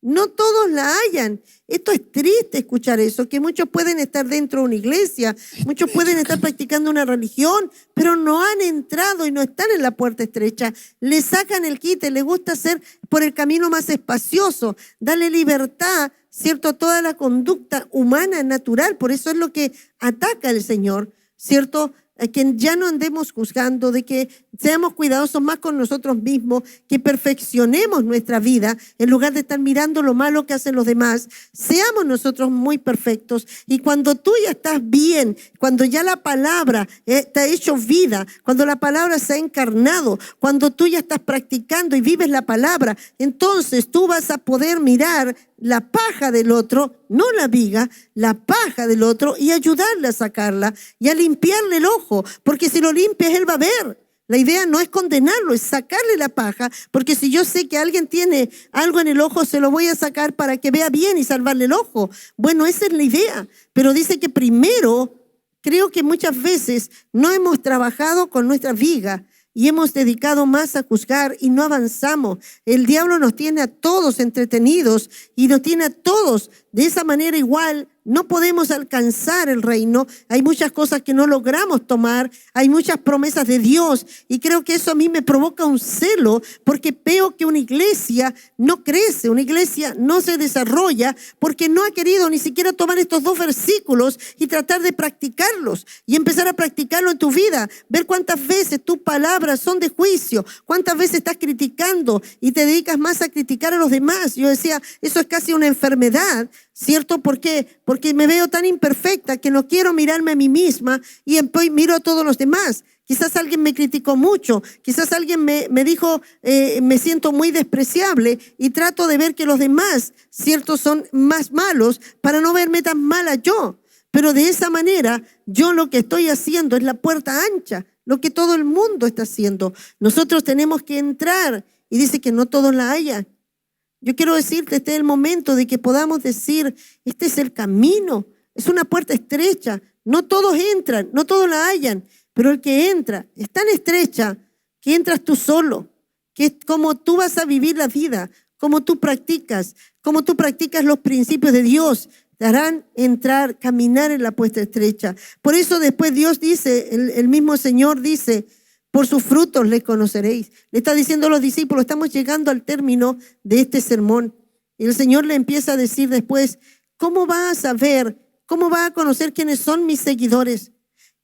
No todos la hallan. Esto es triste escuchar eso, que muchos pueden estar dentro de una iglesia, muchos pueden estar practicando una religión, pero no han entrado y no están en la puerta estrecha. Le sacan el quite, les gusta hacer por el camino más espacioso, darle libertad, ¿cierto?, a toda la conducta humana natural. Por eso es lo que ataca el Señor, ¿cierto?, a que ya no andemos juzgando, de que seamos cuidadosos más con nosotros mismos, que perfeccionemos nuestra vida en lugar de estar mirando lo malo que hacen los demás. Seamos nosotros muy perfectos y cuando tú ya estás bien, cuando ya la palabra te ha hecho vida, cuando la palabra se ha encarnado, cuando tú ya estás practicando y vives la palabra, entonces tú vas a poder mirar la paja del otro, no la viga, la paja del otro y ayudarle a sacarla y a limpiarle el ojo, porque si lo limpias él va a ver. La idea no es condenarlo, es sacarle la paja, porque si yo sé que alguien tiene algo en el ojo, se lo voy a sacar para que vea bien y salvarle el ojo. Bueno, esa es la idea, pero dice que primero, creo que muchas veces no hemos trabajado con nuestra viga, y hemos dedicado más a juzgar y no avanzamos. El diablo nos tiene a todos entretenidos y nos tiene a todos de esa manera igual, no podemos alcanzar el reino. Hay muchas cosas que no logramos tomar. Hay muchas promesas de Dios. Y creo que eso a mí me provoca un celo porque veo que una iglesia no crece, una iglesia no se desarrolla porque no ha querido ni siquiera tomar estos 2 versículos y tratar de practicarlos y empezar a practicarlo en tu vida. Ver cuántas veces tus palabras son de juicio, cuántas veces estás criticando y te dedicas más a criticar a los demás. Yo decía, eso es casi una enfermedad, ¿cierto? ¿Por qué? Porque me veo tan imperfecta que no quiero mirarme a mí misma y miro a todos los demás. Quizás alguien me criticó mucho, quizás alguien me dijo, me siento muy despreciable y trato de ver que los demás, ¿cierto?, son más malos para no verme tan mala yo. Pero de esa manera, yo lo que estoy haciendo es la puerta ancha, lo que todo el mundo está haciendo. Nosotros tenemos que entrar y dice que no todos la hayan. Yo quiero decirte, este es el momento de que podamos decir, este es el camino, es una puerta estrecha, no todos entran, no todos la hallan, pero el que entra es tan estrecha que entras tú solo, que es como tú vas a vivir la vida, como tú practicas los principios de Dios, te harán entrar, caminar en la puerta estrecha. Por eso después Dios dice, el mismo Señor dice, por sus frutos les conoceréis. Le está diciendo a los discípulos, estamos llegando al término de este sermón. Y el Señor le empieza a decir después, ¿cómo vas a saber, cómo vas a conocer quiénes son mis seguidores?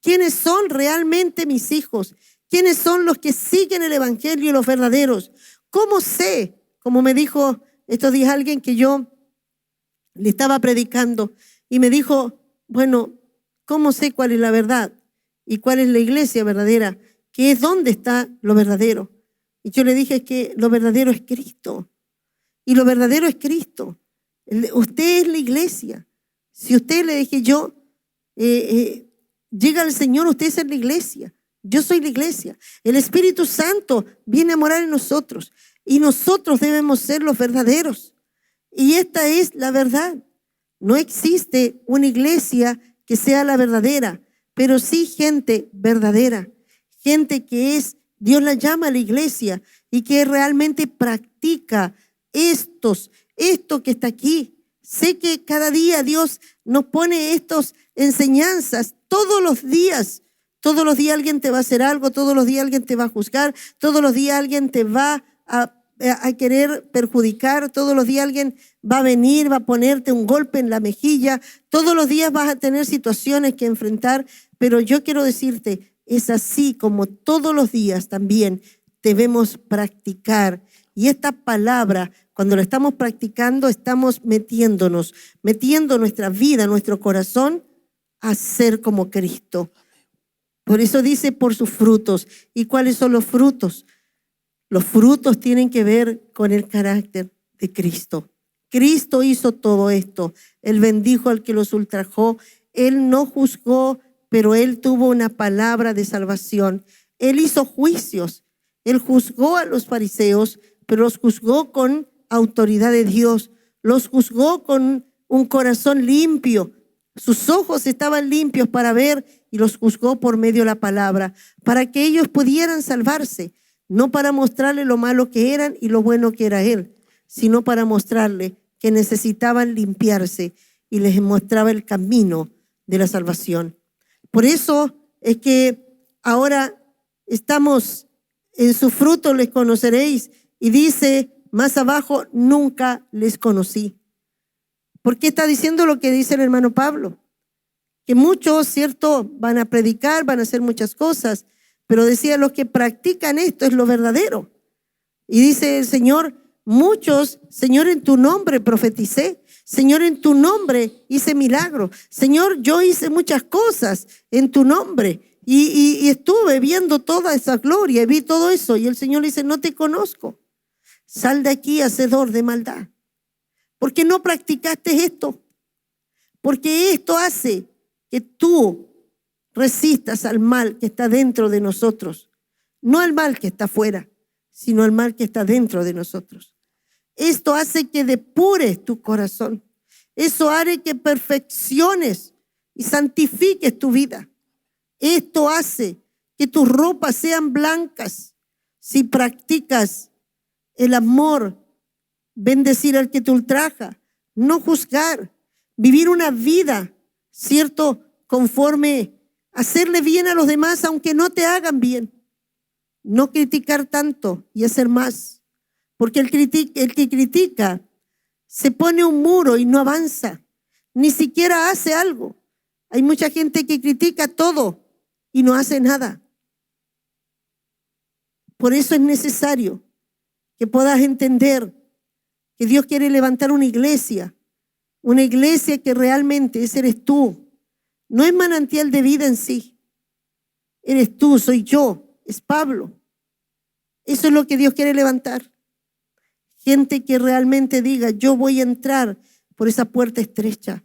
¿Quiénes son realmente mis hijos? ¿Quiénes son los que siguen el evangelio, los verdaderos? ¿Cómo sé? Como me dijo estos días alguien que yo le estaba predicando y me dijo, bueno, ¿cómo sé cuál es la verdad? ¿Y cuál es la iglesia verdadera? ¿Qué es dónde está lo verdadero? Y yo le dije que lo verdadero es Cristo. Y lo verdadero es Cristo. Usted es la iglesia. Si usted le dije yo, llega al Señor, usted es la iglesia. Yo soy la iglesia. El Espíritu Santo viene a morar en nosotros. Y nosotros debemos ser los verdaderos. Y esta es la verdad. No existe una iglesia que sea la verdadera, pero sí gente verdadera. Gente que es, Dios la llama a la iglesia y que realmente practica esto que está aquí. Sé que cada día Dios nos pone estas enseñanzas todos los días. Todos los días alguien te va a hacer algo, todos los días alguien te va a juzgar, todos los días alguien te va a querer perjudicar, todos los días alguien va a venir, va a ponerte un golpe en la mejilla, todos los días vas a tener situaciones que enfrentar, pero yo quiero decirte, es así como todos los días también debemos practicar. Y esta palabra, cuando la estamos practicando, estamos metiendo nuestra vida, nuestro corazón a ser como Cristo. Por eso dice por sus frutos. ¿Y cuáles son los frutos? Los frutos tienen que ver con el carácter de Cristo. Cristo hizo todo esto. Él bendijo al que los ultrajó. Él no juzgó, pero Él tuvo una palabra de salvación. Él hizo juicios. Él juzgó a los fariseos, pero los juzgó con autoridad de Dios. Los juzgó con un corazón limpio. Sus ojos estaban limpios para ver y los juzgó por medio de la palabra, para que ellos pudieran salvarse, no para mostrarle lo malo que eran y lo bueno que era Él, sino para mostrarle que necesitaban limpiarse y les mostraba el camino de la salvación. Por eso es que ahora estamos en su fruto les conoceréis y dice más abajo, nunca les conocí. ¿Por qué está diciendo lo que dice el hermano Pablo? Que muchos, cierto, van a predicar, van a hacer muchas cosas, pero decía, los que practican esto es lo verdadero. Y dice el Señor, muchos, Señor, en tu nombre profeticé, Señor, en tu nombre hice milagros, Señor, yo hice muchas cosas en tu nombre y estuve viendo toda esa gloria, y vi todo eso, y el Señor dice, no te conozco, sal de aquí, hacedor de maldad. ¿Por qué no practicaste esto? Porque esto hace que tú resistas al mal que está dentro de nosotros. No al mal que está afuera, sino al mal que está dentro de nosotros. Esto hace que depures tu corazón. Eso hará que perfecciones y santifiques tu vida. Esto hace que tus ropas sean blancas si practicas el amor, bendecir al que te ultraja, no juzgar, vivir una vida, ¿cierto? Conforme hacerle bien a los demás, aunque no te hagan bien. No criticar tanto y hacer más. Porque el que critica se pone un muro y no avanza. Ni siquiera hace algo. Hay mucha gente que critica todo y no hace nada. Por eso es necesario que puedas entender que Dios quiere levantar una iglesia que realmente ese eres tú. No es manantial de vida en sí. Eres tú, soy yo, es Pablo. Eso es lo que Dios quiere levantar. Gente que realmente diga, yo voy a entrar por esa puerta estrecha.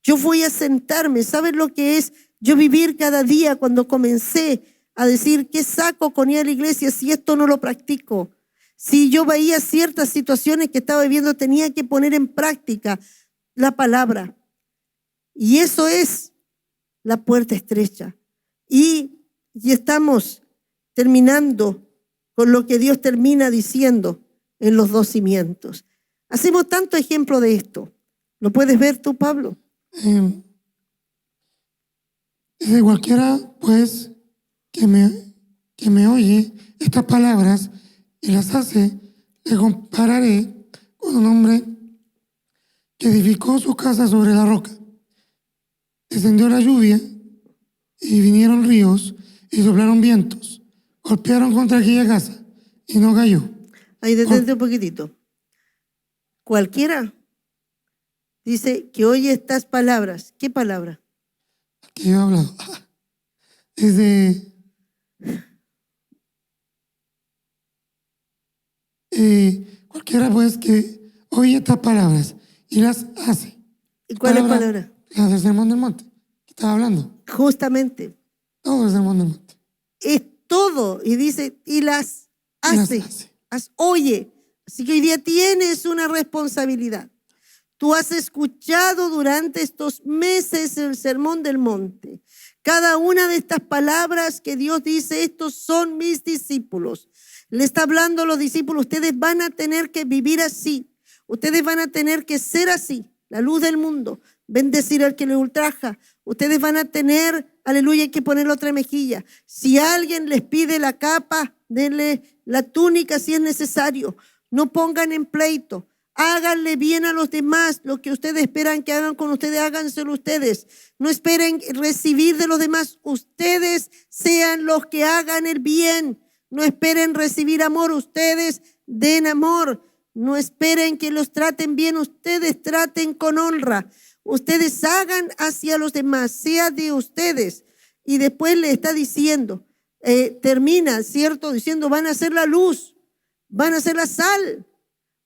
Yo voy a sentarme. ¿Sabes lo que es yo vivir cada día cuando comencé a decir, ¿qué saco con ir a la iglesia si esto no lo practico? Si yo veía ciertas situaciones que estaba viviendo, tenía que poner en práctica la palabra. Y eso es la puerta estrecha. Y estamos terminando con lo que Dios termina diciendo en los 2 cimientos. Hacemos tanto ejemplo de esto. ¿Lo puedes ver tú, Pablo? De cualquiera, pues, que me oye estas palabras y las hace, le compararé con un hombre que edificó su casa sobre la roca. Descendió la lluvia y vinieron ríos y soplaron vientos. Golpearon contra aquella casa y no cayó. Ahí detente un poquitito. Cualquiera dice que oye estas palabras. ¿Qué palabra? Que yo he hablado. Es de cualquiera pues que oye estas palabras y las hace. ¿Y cuál es palabra? La del Sermón del Monte, que estaba hablando. Justamente. Todo el Sermón del Monte. Es todo. Y dice, y las hace. Oye. Así que hoy día tienes una responsabilidad. Tú has escuchado durante estos meses el Sermón del Monte. Cada una de estas palabras que Dios dice, estos son mis discípulos. Le está hablando a los discípulos, ustedes van a tener que vivir así. Ustedes van a tener que ser así, la luz del mundo. Bendecir al que le ultraja. Ustedes van a tener, aleluya, hay que ponerle otra mejilla. Si alguien les pide la capa, denle la túnica si es necesario. No pongan en pleito. Háganle bien a los demás. Lo que ustedes esperan que hagan con ustedes, háganselo ustedes. No esperen recibir de los demás. Ustedes sean los que hagan el bien. No esperen recibir amor. Ustedes den amor. No esperen que los traten bien. Ustedes traten con honra. Ustedes hagan hacia los demás. Sea de ustedes. Y después le está diciendo, termina, ¿cierto? Diciendo, van a ser la luz. Van a ser la sal.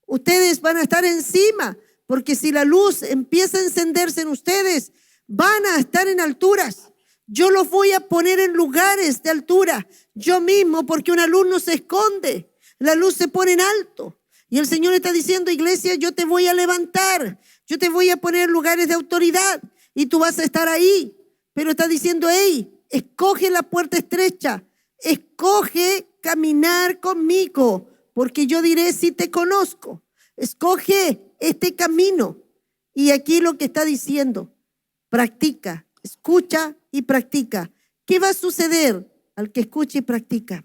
Ustedes van a estar encima, porque si la luz empieza a encenderse en ustedes, van a estar en alturas. Yo los voy a poner en lugares de altura, yo mismo, porque una luz no se esconde, la luz se pone en alto. Y el Señor está diciendo, iglesia, yo te voy a levantar, yo te voy a poner en lugares de autoridad y tú vas a estar ahí. Pero está diciendo, hey, escoge la puerta estrecha, escoge caminar conmigo, porque yo diré si te conozco. Escoge este camino. Y aquí lo que está diciendo, practica, escucha y practica. ¿Qué va a suceder al que escuche y practica?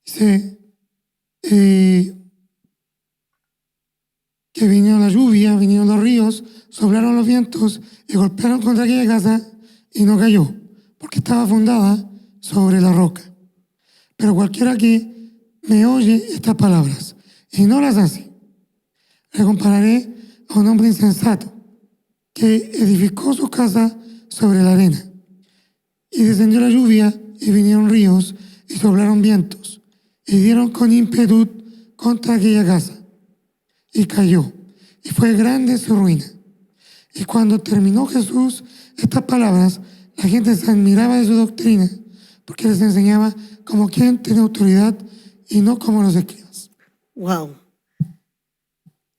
Dice que vino la lluvia, vinieron los ríos, soplaron los vientos y golpearon contra aquella casa y no cayó, porque estaba fundada sobre la roca. Pero cualquiera que me oye estas palabras y no las hace, le compararé a un hombre insensato que edificó su casa sobre la arena. Y descendió la lluvia y vinieron ríos y soplaron vientos y dieron con ímpetu contra aquella casa y cayó, y fue grande su ruina. Y cuando terminó Jesús estas palabras, la gente se admiraba de su doctrina, porque les enseñaba como quien tiene autoridad y no como los escribas. Wow.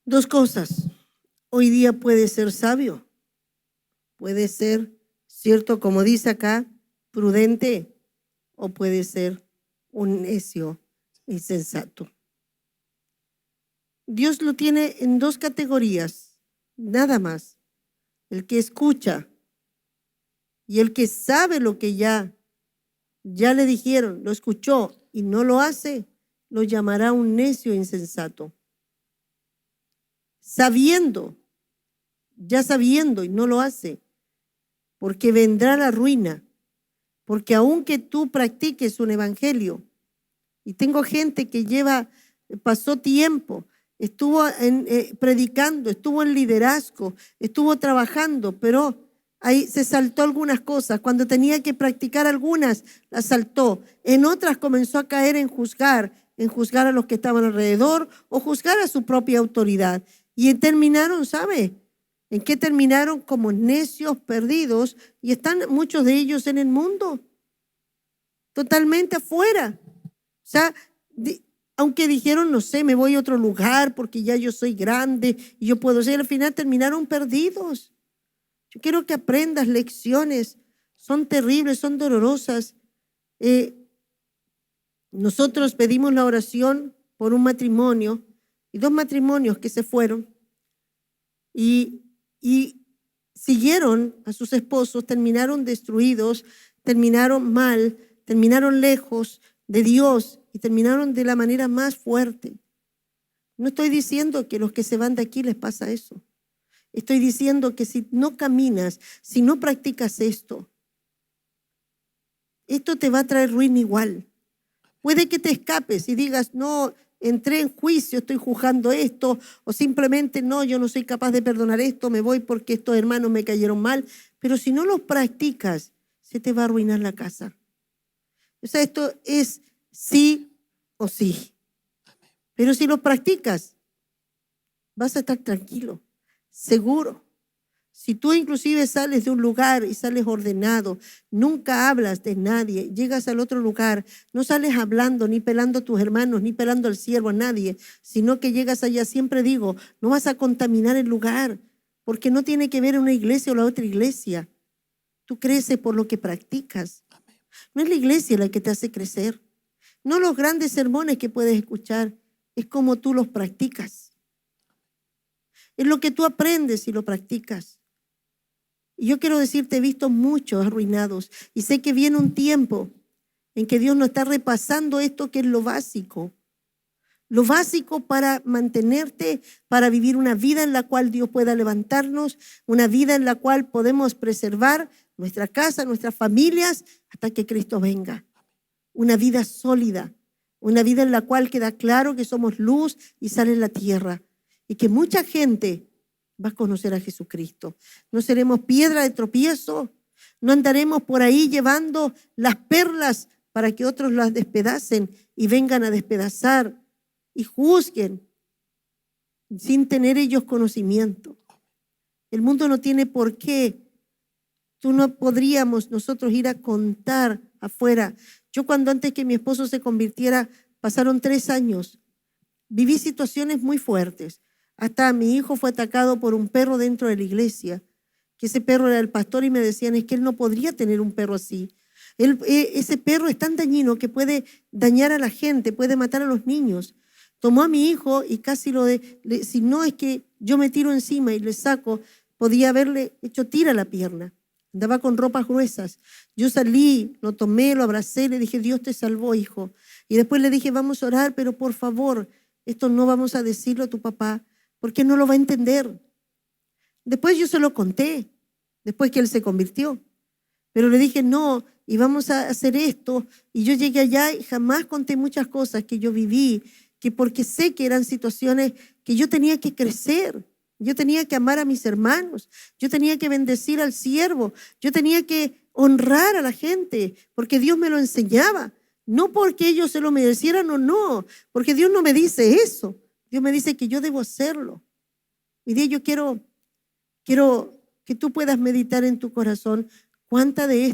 2 cosas. Hoy día puede ser sabio, puede ser, cierto, como dice acá, prudente, o puede ser un necio insensato. Dios lo tiene en 2 categorías, nada más. el que escucha y el que sabe lo que ya le dijeron, lo escuchó y no lo hace, lo llamará un necio e insensato. Sabiendo y no lo hace, porque vendrá la ruina, porque aunque tú practiques un evangelio, y tengo gente que pasó tiempo, estuvo predicando, estuvo en liderazgo, estuvo trabajando, pero ahí se saltó algunas cosas. Cuando tenía que practicar algunas, las saltó. En otras comenzó a caer en juzgar a los que estaban alrededor o juzgar a su propia autoridad. Y terminaron, ¿sabe? ¿En qué terminaron? Como necios perdidos, y están muchos de ellos en el mundo, totalmente afuera. O sea, aunque dijeron, no sé, me voy a otro lugar porque ya yo soy grande y yo puedo ser, al final terminaron perdidos. Yo quiero que aprendas lecciones, son terribles, son dolorosas. Nosotros pedimos la oración por un matrimonio y 2 matrimonios que se fueron y siguieron a sus esposos, terminaron destruidos, terminaron mal, terminaron lejos de Dios y terminaron de la manera más fuerte. No estoy diciendo que los que se van de aquí les pasa eso. Estoy diciendo que si no caminas, si no practicas esto te va a traer ruina igual. Puede que te escapes y digas, no, entré en juicio, estoy juzgando esto, o simplemente no, yo no soy capaz de perdonar esto, me voy porque estos hermanos me cayeron mal. Pero si no los practicas, se te va a arruinar la casa. O sea, esto es sí o sí. Pero si lo practicas, vas a estar tranquilo, seguro. Si tú inclusive sales de un lugar y sales ordenado, nunca hablas de nadie, llegas al otro lugar, no sales hablando, ni pelando a tus hermanos, ni pelando al siervo, a nadie, sino que llegas allá, siempre digo, no vas a contaminar el lugar, porque no tiene que ver una iglesia o la otra iglesia. Tú creces por lo que practicas. No es la iglesia la que te hace crecer, no los grandes sermones que puedes escuchar, es como tú los practicas. Es lo que tú aprendes y lo practicas. Y yo quiero decirte, he visto muchos arruinados y sé que viene un tiempo en que Dios nos está repasando esto que es lo básico para mantenerte, para vivir una vida en la cual Dios pueda levantarnos, una vida en la cual podemos preservar nuestra casa, nuestras familias, hasta que Cristo venga. Una vida sólida, una vida en la cual queda claro que somos luz y sal en la tierra y que mucha gente va a conocer a Jesucristo. No seremos piedra de tropiezo, no andaremos por ahí llevando las perlas para que otros las despedacen y vengan a despedazar y juzguen sin tener ellos conocimiento. El mundo no tiene por qué. No podríamos nosotros ir a contar afuera. Yo cuando antes que mi esposo se convirtiera, pasaron 3 años, viví situaciones muy fuertes. Hasta mi hijo fue atacado por un perro dentro de la iglesia, que ese perro era el pastor y me decían, es que él no podría tener un perro así. Ese perro es tan dañino que puede dañar a la gente, puede matar a los niños. Tomó a mi hijo y casi si no es que yo me tiro encima y le saco, podía haberle hecho tira a la pierna. Andaba con ropas gruesas. Yo salí, lo tomé, lo abracé, le dije, Dios te salvó, hijo. Y después le dije, vamos a orar, pero por favor, esto no vamos a decirlo a tu papá, porque no lo va a entender. Después yo se lo conté, después que él se convirtió. Pero le dije, no, y vamos a hacer esto. Y yo llegué allá y jamás conté muchas cosas que yo viví, que porque sé que eran situaciones que yo tenía que crecer. Yo tenía que amar a mis hermanos, yo tenía que bendecir al siervo, yo tenía que honrar a la gente, porque Dios me lo enseñaba. No porque ellos se lo merecieran o no, porque Dios no me dice eso. Dios me dice que yo debo hacerlo. Y de yo quiero que tú puedas meditar en tu corazón cuántas de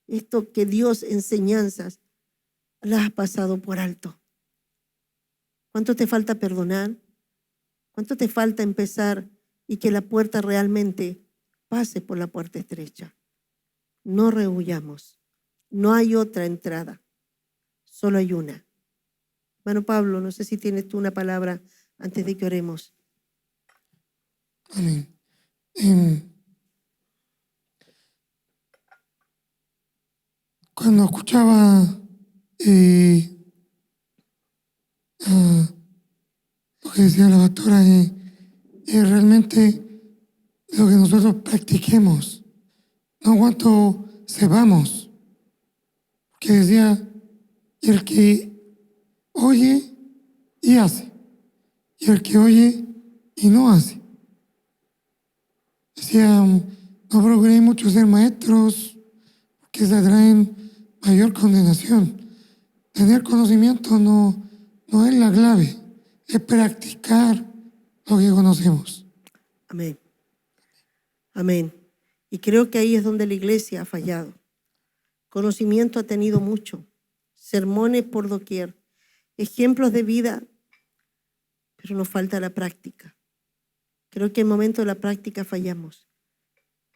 esto que Dios enseñanzas, las has pasado por alto. ¿Cuánto te falta perdonar? ¿Cuánto te falta empezar y que la puerta realmente pase por la puerta estrecha? No rehuyamos. No hay otra entrada. Solo hay una. Hermano Pablo, no sé si tienes tú una palabra antes de que oremos. Amén. cuando escuchaba lo que decía la pastora, es realmente lo que nosotros practiquemos, no cuanto sepamos. Porque decía, el que oye y hace, y el que oye y no hace. Decía, no procuréis mucho ser maestros, porque se atraen mayor condenación. Tener conocimiento no es la clave, es practicar lo que conocemos. Amén. Amén. Y creo que ahí es donde la iglesia ha fallado. Conocimiento ha tenido mucho, sermones por doquier, ejemplos de vida, pero nos falta la práctica. Creo que en el momento de la práctica fallamos.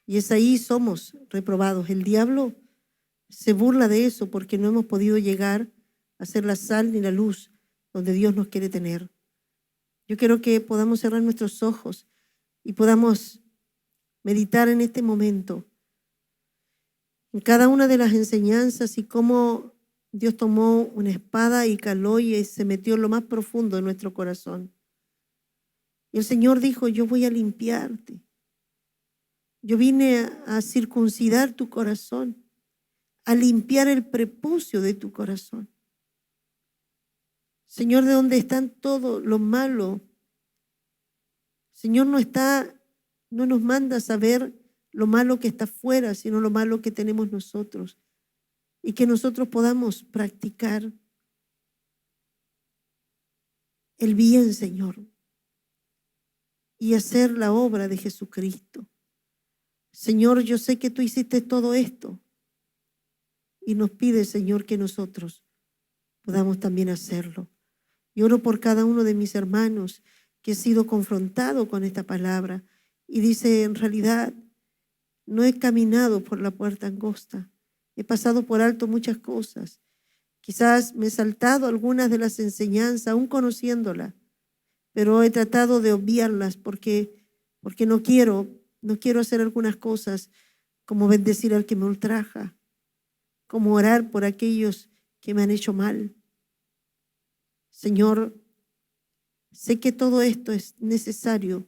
Y es ahí somos reprobados. El diablo se burla de eso porque no hemos podido llegar a ser la sal ni la luz donde Dios nos quiere tener. Yo quiero que podamos cerrar nuestros ojos y podamos meditar en este momento en cada una de las enseñanzas y cómo Dios tomó una espada y caló y se metió en lo más profundo de nuestro corazón. Y el Señor dijo, yo voy a limpiarte. Yo vine a circuncidar tu corazón, a limpiar el prepucio de tu corazón. Señor, de donde están todo lo malo. Señor, no nos manda a saber lo malo que está afuera, sino lo malo que tenemos nosotros. Y que nosotros podamos practicar el bien, Señor, y hacer la obra de Jesucristo. Señor, yo sé que tú hiciste todo esto y nos pide, Señor, que nosotros podamos también hacerlo. Y oro por cada uno de mis hermanos que he sido confrontado con esta palabra y dice, en realidad, no he caminado por la puerta angosta, he pasado por alto muchas cosas. Quizás me he saltado algunas de las enseñanzas, aún conociéndolas, pero he tratado de obviarlas porque no quiero hacer algunas cosas como bendecir al que me ultraja, como orar por aquellos que me han hecho mal. Señor, sé que todo esto es necesario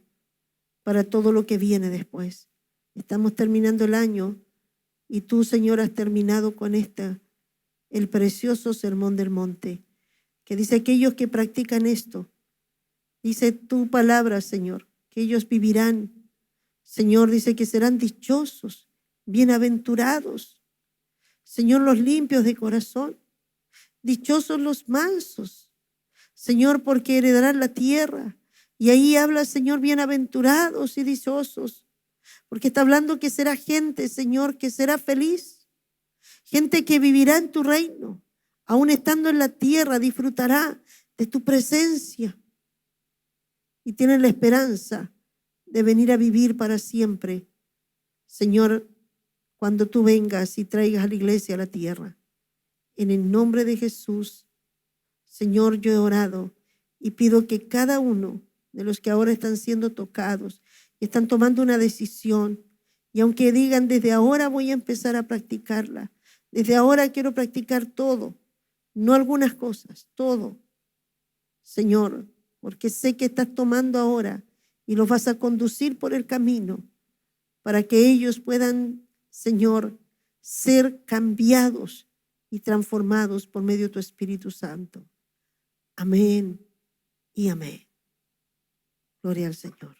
para todo lo que viene después. Estamos terminando el año y tú, Señor, has terminado con el precioso sermón del monte, que dice aquellos que practican esto, dice tu palabra, Señor, que ellos vivirán. Señor, dice que serán dichosos, bienaventurados. Señor, los limpios de corazón, dichosos los mansos. Señor, porque heredarán la tierra. Y ahí habla, Señor, bienaventurados y dichosos, porque está hablando que será gente, Señor, que será feliz, gente que vivirá en tu reino, aún estando en la tierra, disfrutará de tu presencia y tienen la esperanza de venir a vivir para siempre, Señor, cuando tú vengas y traigas a la iglesia a la tierra. En el nombre de Jesús, Señor, yo he orado y pido que cada uno de los que ahora están siendo tocados y están tomando una decisión, y aunque digan desde ahora voy a empezar a practicarla, desde ahora quiero practicar todo, no algunas cosas, todo, Señor, porque sé que estás tomando ahora y los vas a conducir por el camino para que ellos puedan, Señor, ser cambiados y transformados por medio de tu Espíritu Santo. Amén y amén. Gloria al Señor.